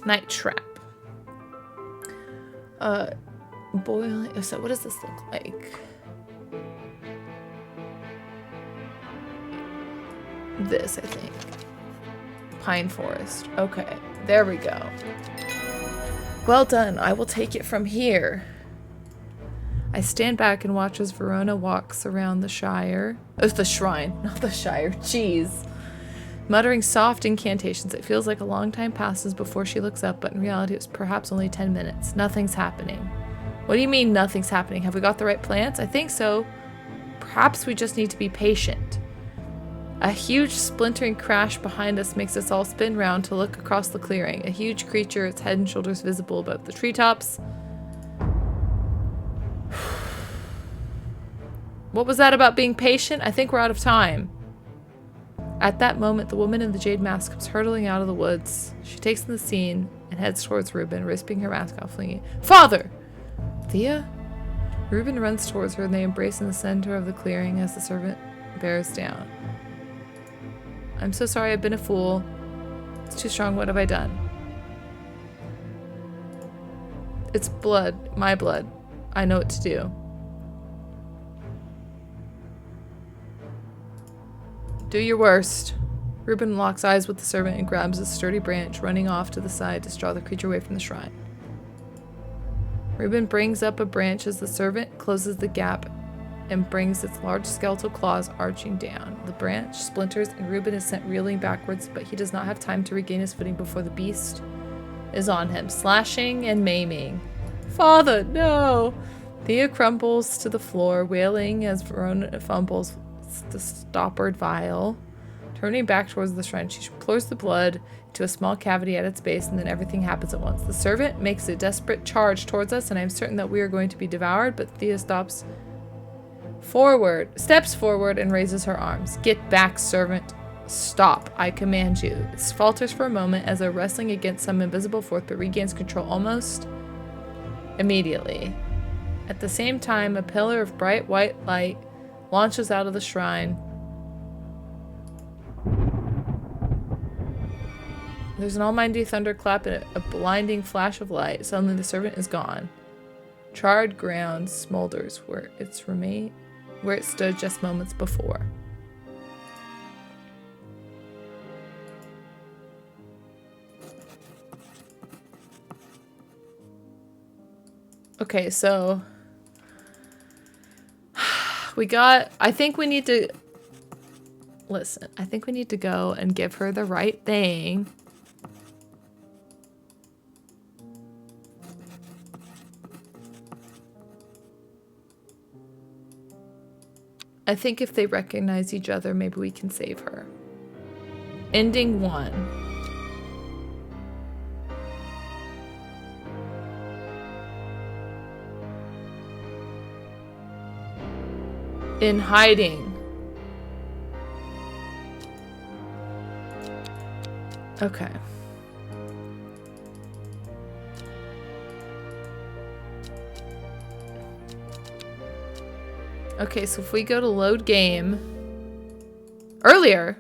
Night trap. Boiling. So what does this look like? This, I think. Pine forest. Okay, there we go. Well done. I will take it from here. I stand back and watch as Verona walks around the Shire. Oh, the shrine, not the Shire. Jeez. Muttering soft incantations. It feels like a long time passes before she looks up, but in reality it was perhaps only 10 minutes. Nothing's happening. What do you mean nothing's happening? Have we got the right plants? I think so. Perhaps we just need to be patient. A huge splintering crash behind us makes us all spin round to look across the clearing. A huge creature, its head and shoulders visible above the treetops. What was that about being patient? I think we're out of time. At that moment, the woman in the jade mask comes hurtling out of the woods. She takes in the scene and heads towards Reuben, ripping her mask off, flinging it. Father! Thea? Reuben runs towards her and they embrace in the center of the clearing as the servant bears down. I'm so sorry, I've been a fool. It's too strong, what have I done? It's blood, my blood. I know what to do. Do your worst. Reuben locks eyes with the servant and grabs a sturdy branch, running off to the side to draw the creature away from the shrine. Reuben brings up a branch as the servant closes the gap and brings its large skeletal claws arching down. The branch splinters and Reuben is sent reeling backwards, but he does not have time to regain his footing before the beast is on him, slashing and maiming. Father, no! Thea crumbles to the floor, wailing as Verona fumbles the stoppered vial. Turning back towards the shrine, she pours the blood into a small cavity at its base, and then everything happens at once. The servant makes a desperate charge towards us, and I'm certain that we are going to be devoured, but Thea steps forward, and raises her arms. Get back, servant. Stop, I command you. It falters for a moment as though wrestling against some invisible force, but regains control almost immediately. At the same time, a pillar of bright white light launches out of the shrine. There's an almighty thunderclap and a blinding flash of light. Suddenly the servant is gone. Charred ground smolders where it stood just moments before. Okay, so I think we need to listen. I think we need to go and give her the right thing. I think if they recognize each other, maybe we can save her. Ending 1. In hiding. Okay. Okay, so if we go to load game earlier.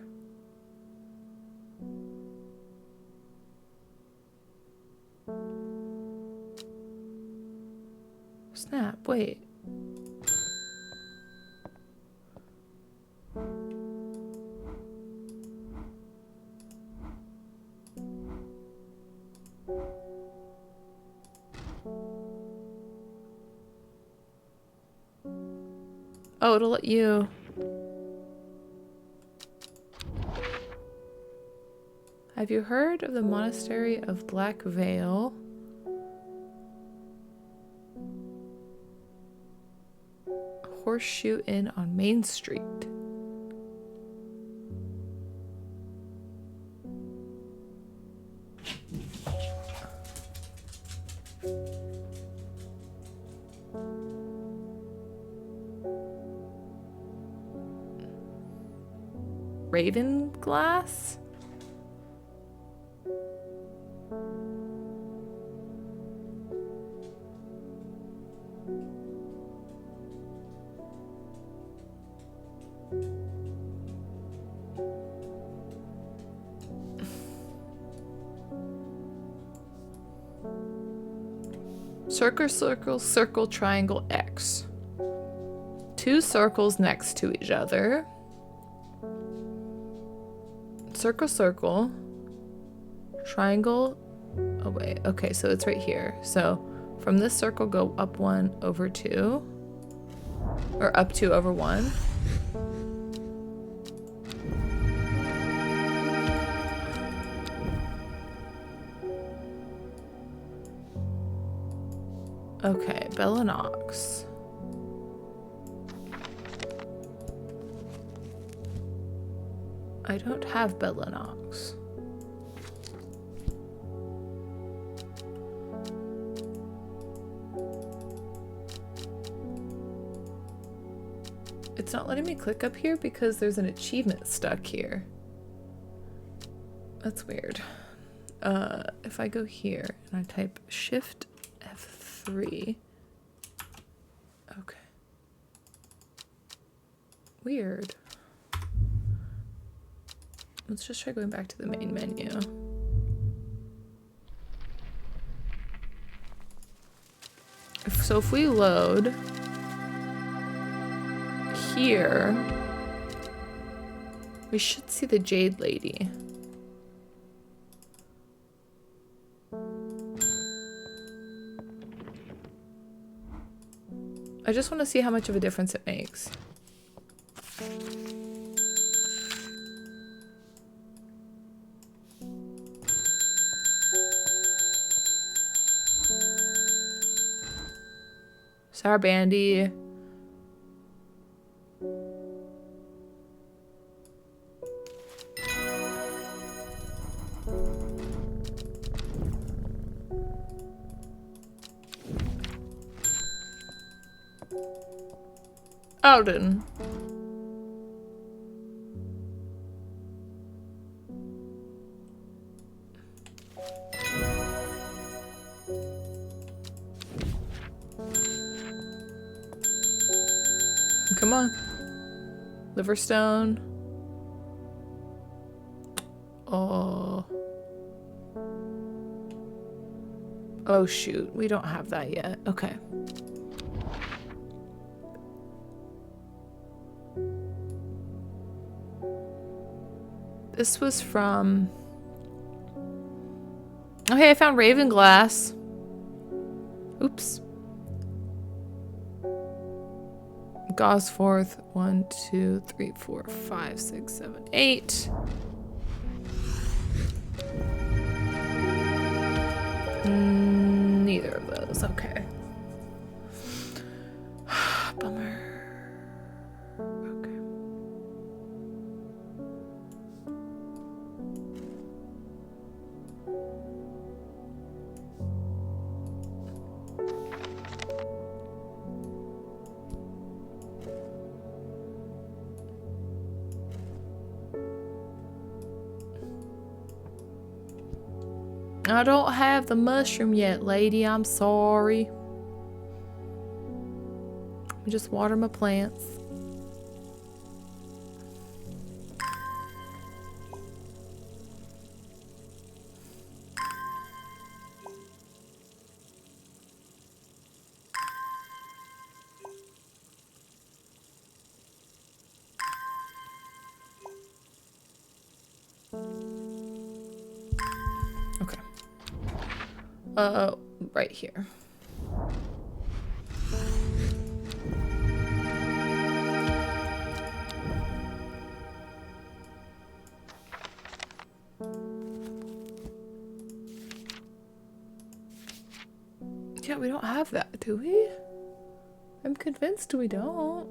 Snap, wait. Oh, it'll let you. Have you heard of the Monastery of Black Veil? Horseshoe Inn on Main Street. Raven glass? Circle, circle, circle, triangle, X. 2 circles next to each other. Circle, circle, triangle, Oh wait, okay, so it's right here. So from this circle, go up 1 over 2. Or up 2 over 1. Okay, Bellinox. I don't have Bellinox. It's not letting me click up here because there's an achievement stuck here. That's weird. If I go here and I type Shift F3. Okay. Weird. Let's just try going back to the main menu. So if we load here, we should see the Jade Lady. I just want to see how much of a difference it makes. Sour Bandy. Alden. Come on. Liverstone. Oh. Oh shoot, we don't have that yet. Okay. This was from... Okay, I found Ravenglass. Oops. Gosforth. 1, 2, 3, 4, 5, 6, 7, 8. Neither of those. Okay. Bummer. Okay. I don't have the mushroom yet, lady. I'm sorry. Let me just water my plants. Okay. Right here. Yeah, we don't have that, do we? I'm convinced we don't.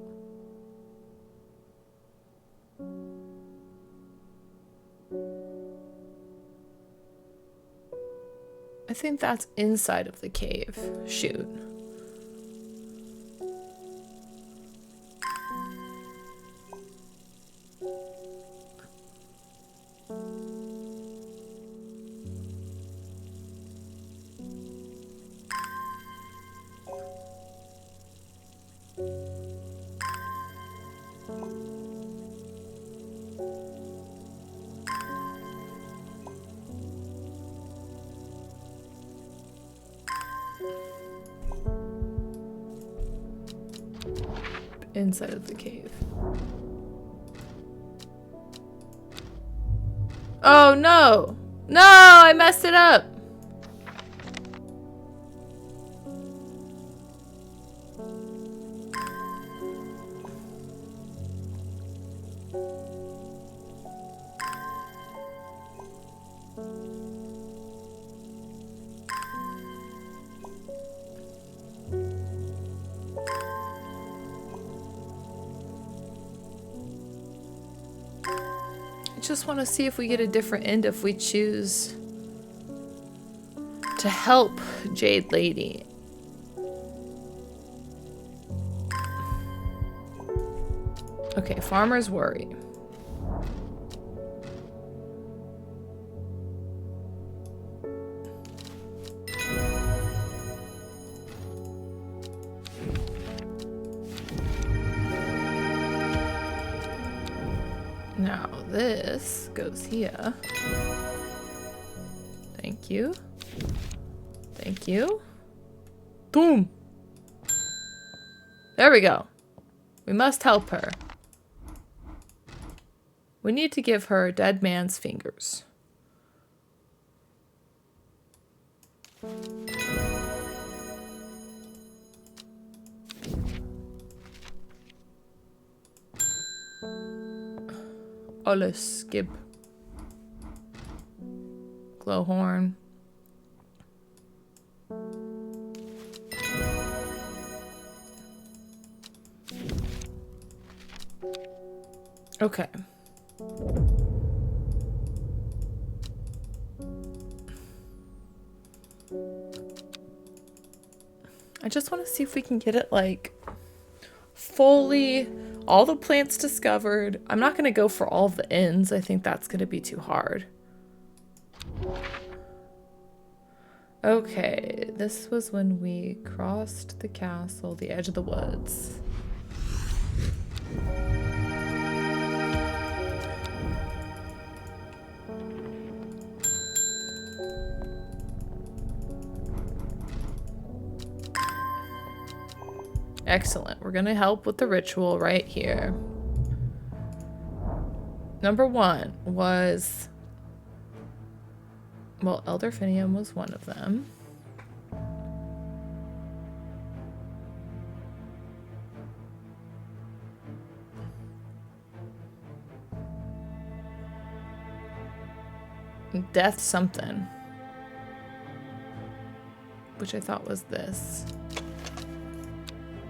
I think that's inside of the cave. Shoot. Inside of the cave. Oh no! No! I messed it up! I just want to see if we get a different end if we choose to help Jade Lady. Okay, farmer's worry. Now this goes here. Thank you. Thank you. Boom! There we go. We must help her. We need to give her a dead man's fingers. Olle skib. Glowhorn. Okay. I just want to see if we can get it like fully, all the plants discovered. I'm not going to go for all of the ends. I think that's going to be too hard. Okay, this was when we crossed the castle, the edge of the woods. Excellent. We're gonna help with the ritual right here. Number 1 was, well, Elder Finium was one of them. Death something. Which I thought was this.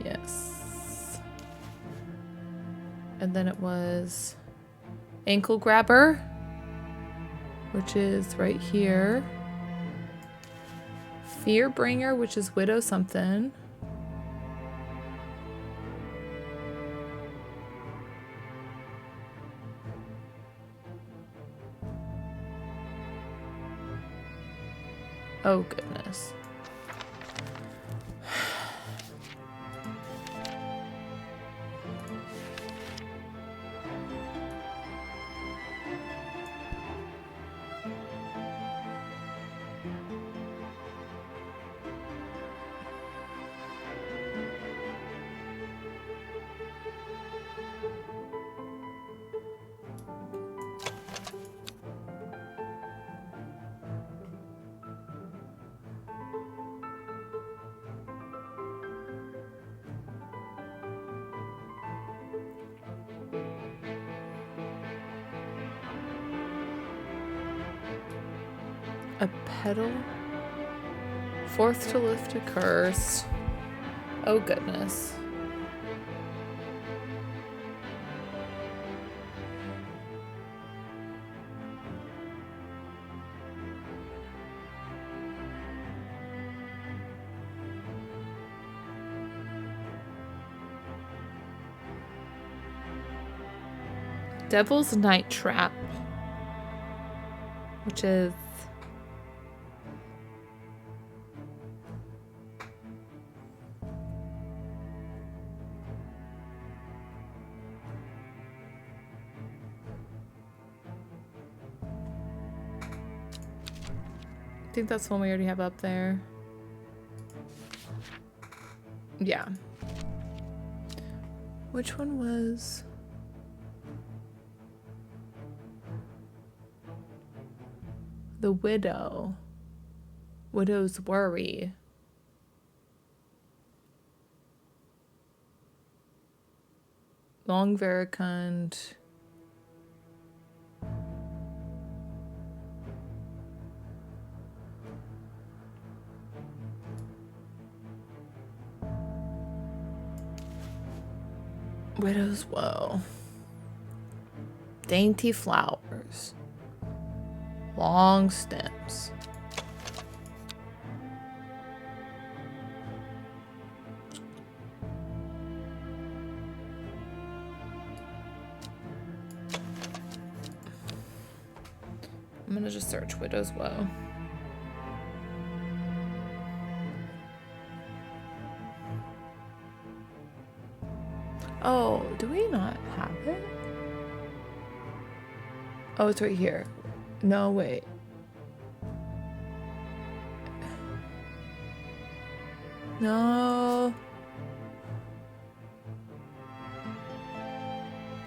Yes. And then it was Ankle Grabber, which is right here. Fearbringer, which is Widow something. Oh, goodness. A petal. Fourth to lift a curse. Oh, goodness. Devil's Night Trap, which is I think that's the one we already have up there. Yeah. Which one was... The Widow. Widow's Worry. Long Veracund. Widow's Woe. Dainty flowers. Long stems. I'm gonna just search widow's woe. Oh, do we not have it? Oh, it's right here. No, wait. No.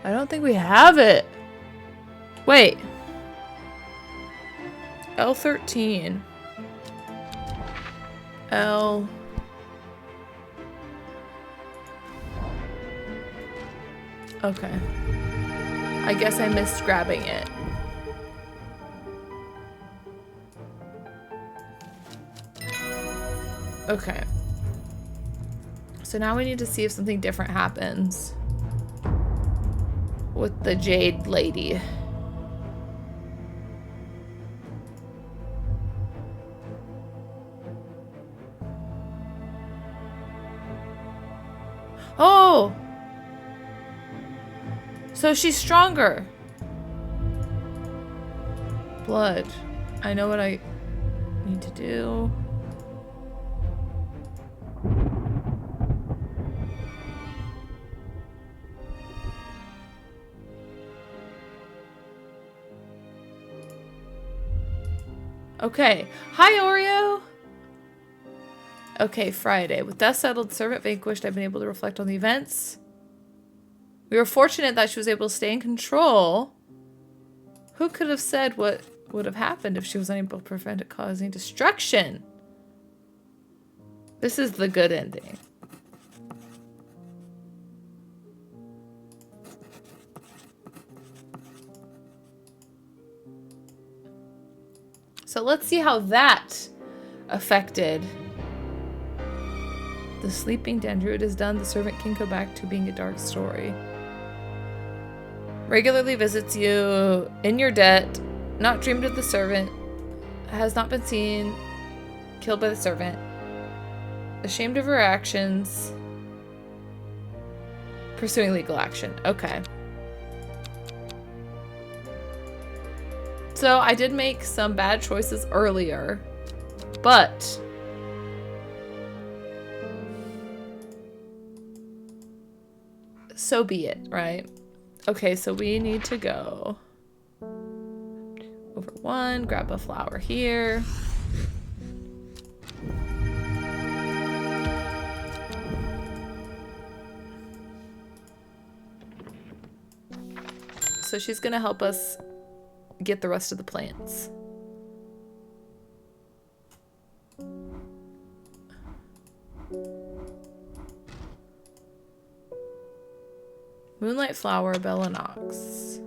I don't think we have it. Wait. L13. L. Okay. I guess I missed grabbing it. Okay. So now we need to see if something different happens with the jade lady. Oh! So she's stronger. Blood. I know what I need to do. Okay. Hi, Oreo! Okay, Friday. With death settled, servant vanquished, I've been able to reflect on the events. We were fortunate that she was able to stay in control. Who could have said what would have happened if she was unable to prevent it causing destruction? This is the good ending. So let's see how that affected. The sleeping Dendroid is done. The servant can go back to being a dark story. Regularly visits you in your debt. Not dreamed of the servant. Has not been seen. Killed by the servant. Ashamed of her actions. Pursuing legal action. Okay. So I did make some bad choices earlier, but so be it, right? Okay, so we need to go over one, grab a flower here. So she's gonna help us get the rest of the plants. Moonlight flower, Bellinox.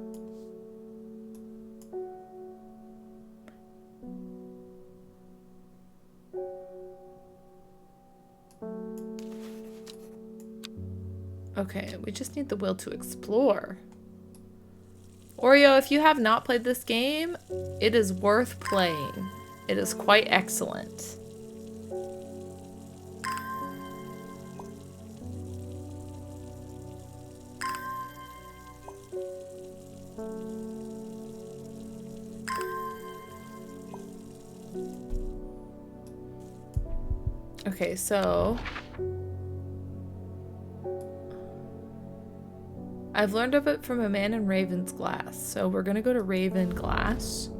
Okay, we just need the will to explore. Oreo, if you have not played this game, it is worth playing. It is quite excellent. Okay, so I've learned of it from a man in Raven's Glass. So we're gonna go to Raven Glass.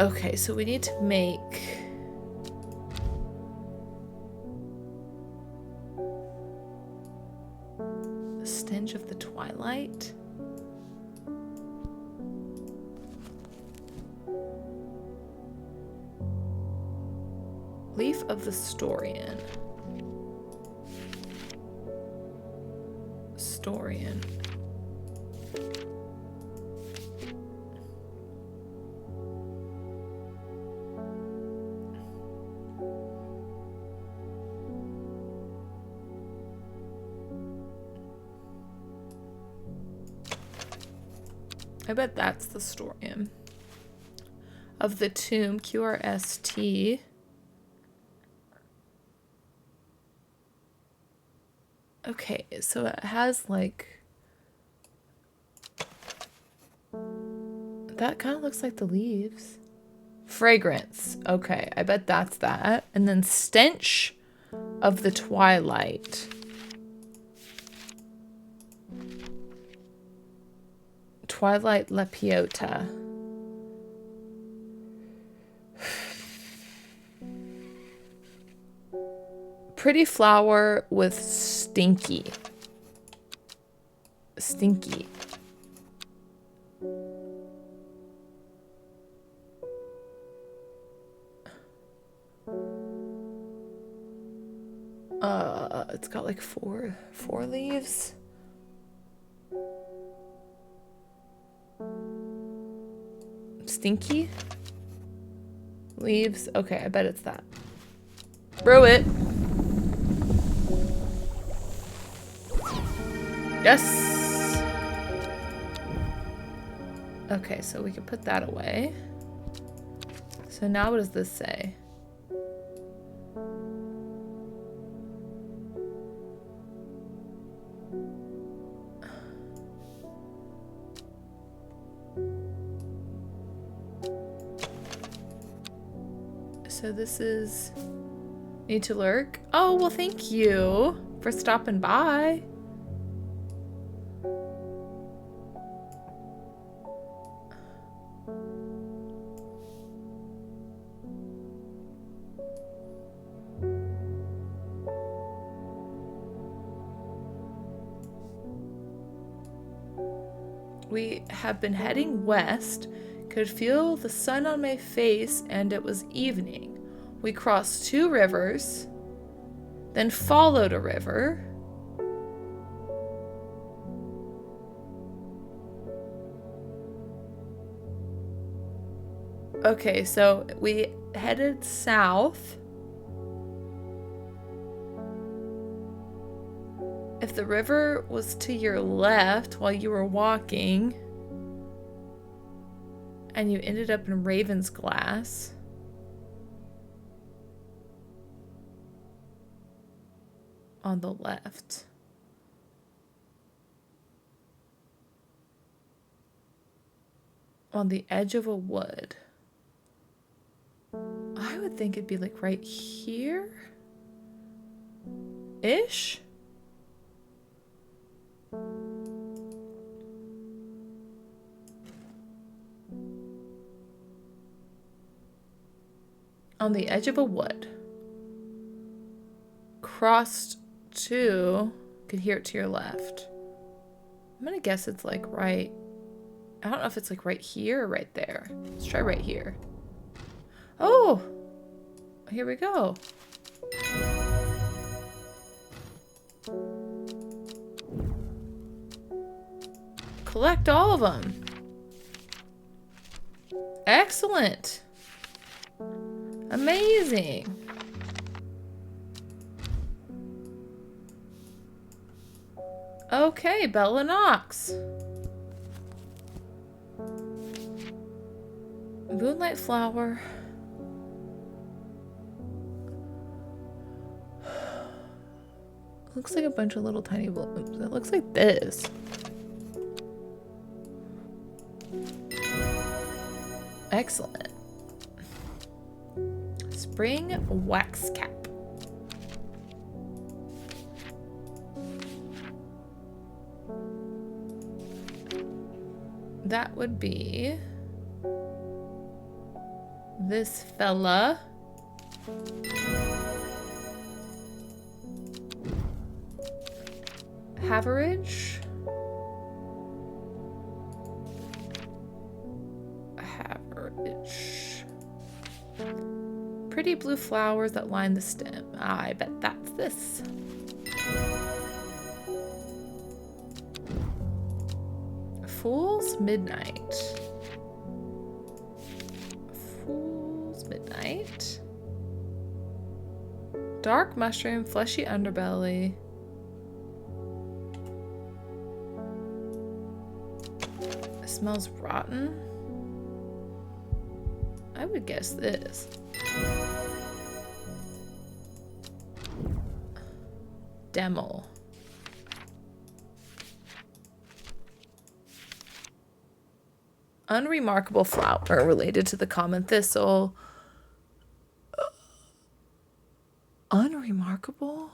Okay, so we need to make a stench of the twilight. Leaf of the Storian. Storian. I bet that's the story of the tomb, QRST. Okay, so it has like... That kind of looks like the leaves. Fragrance. Okay, I bet that's that. And then stench of the twilight. Twilight La Piota. Pretty flower with stinky. Stinky. It's got like four leaves. Stinky leaves. Okay, I bet it's that. Brew it. Yes. Okay, so we can put that away. So now what does this say? So this is need to lurk. Oh, well, thank you for stopping by. We have been heading west. Could feel the sun on my face, and it was evening. We crossed 2 rivers, then followed a river. Okay, so we headed south. If the river was to your left while you were walking, and you ended up in Raven's Glass, on the left. On the edge of a wood. I would think it'd be like right here? Ish? On the edge of a wood. Crossed 2, could hear it to your left. I'm gonna guess it's like right, I don't know if it's like right here or right there. Let's try right here. Oh, here we go. Collect all of them. Excellent. Amazing. Okay, Bella Knox. Moonlight flower. Looks like a bunch of little tiny blooms. It looks like this. Excellent. Spring wax cap. That would be this fella. Haverage. Haverage. Pretty blue flowers that line the stem. I bet that's this. Fool's Midnight. Fool's Midnight. Dark mushroom, fleshy Smells rotten. I would guess this. Demel. Unremarkable flower related to the common thistle. Unremarkable?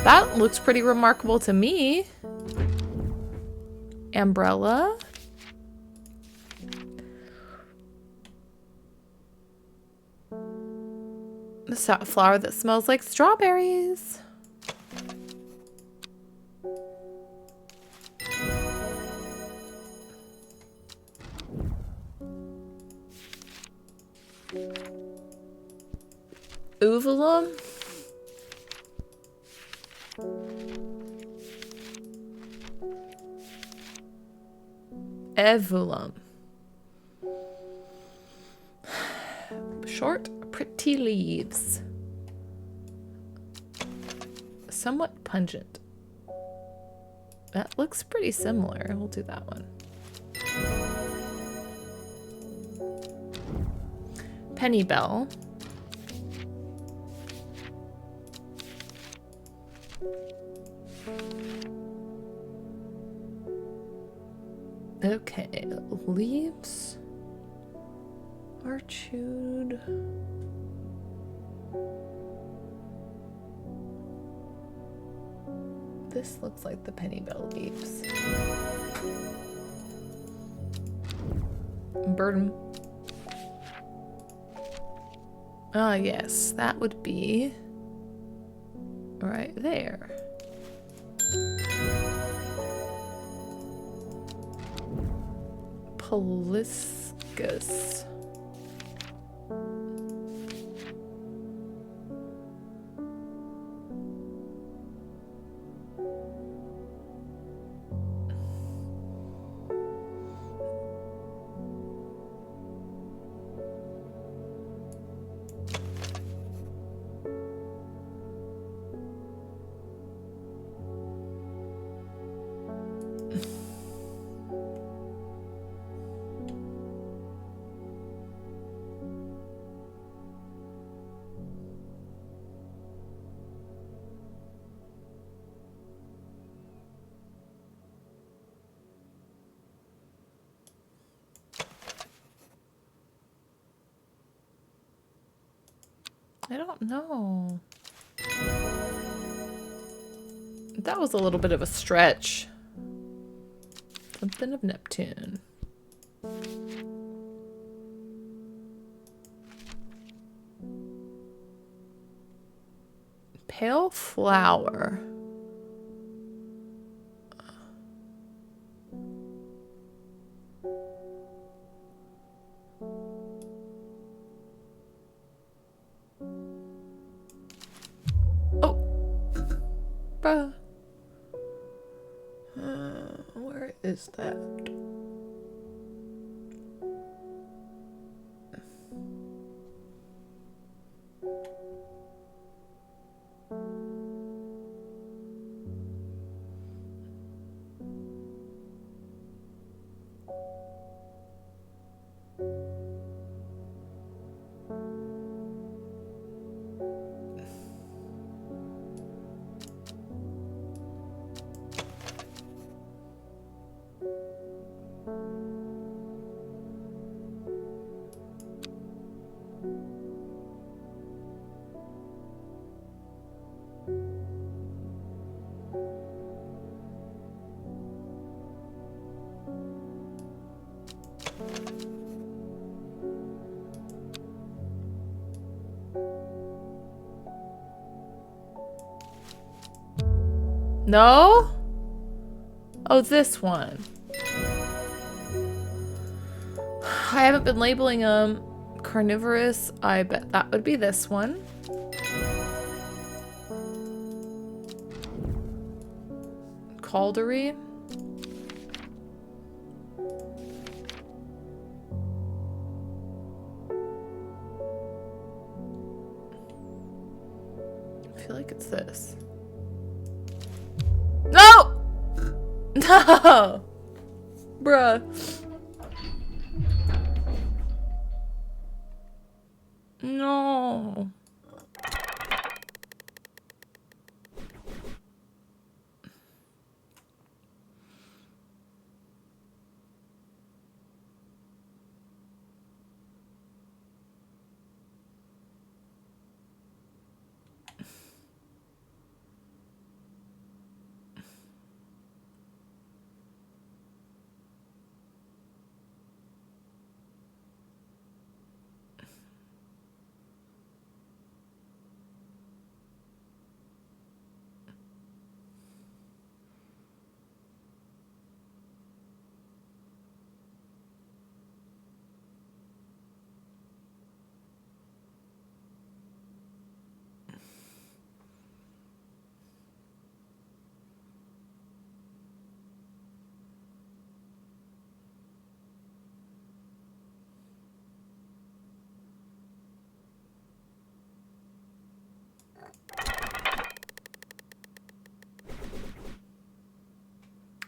That looks pretty remarkable to me. Umbrella. The flower that smells like strawberries. Uvalum. Evulum. Short, pretty leaves. Somewhat pungent. That looks pretty similar. We'll do that one. Penny Bell. Okay, leaves are chewed. This looks like the Penny Bell leaves. Burden. Ah, yes, that would be right there. Poliscus. I don't know. That was a little bit of a stretch. Something of Neptune. Pale flower. Bruh. Where is that? No? Oh, this one. I haven't been labeling them carnivorous. I bet that would be this one. Caldery. I feel like it's this. No! Bruh. No.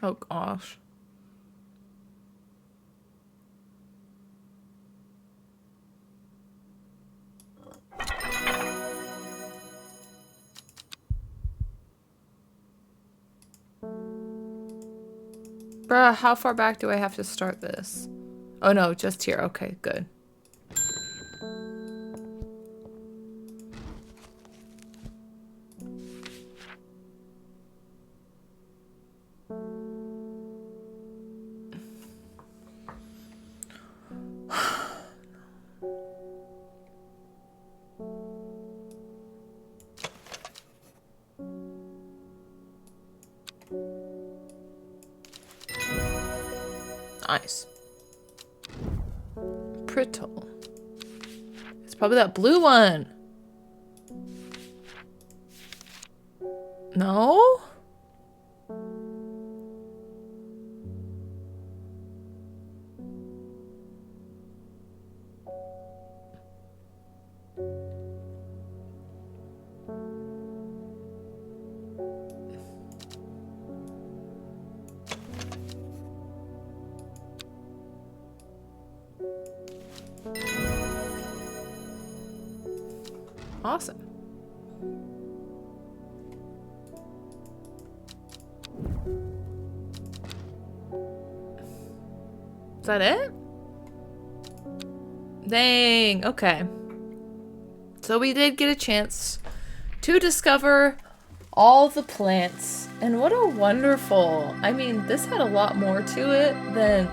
Oh gosh. Bruh, how far back do I have to start this? Oh no, just here. Okay, good. Nice. Brittle. It's probably that blue one. No? Awesome. Is that it? Dang, okay. So we did get a chance to discover all the plants. And what a wonderful, I mean, this had a lot more to it than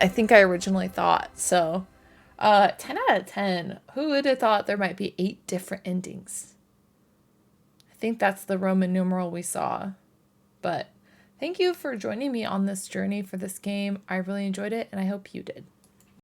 I think I originally thought. So, 10 out of 10. Who would have thought there might be 8 different endings? I think that's the Roman numeral we saw. But thank you for joining me on this journey for this game. I really enjoyed it, and I hope you did.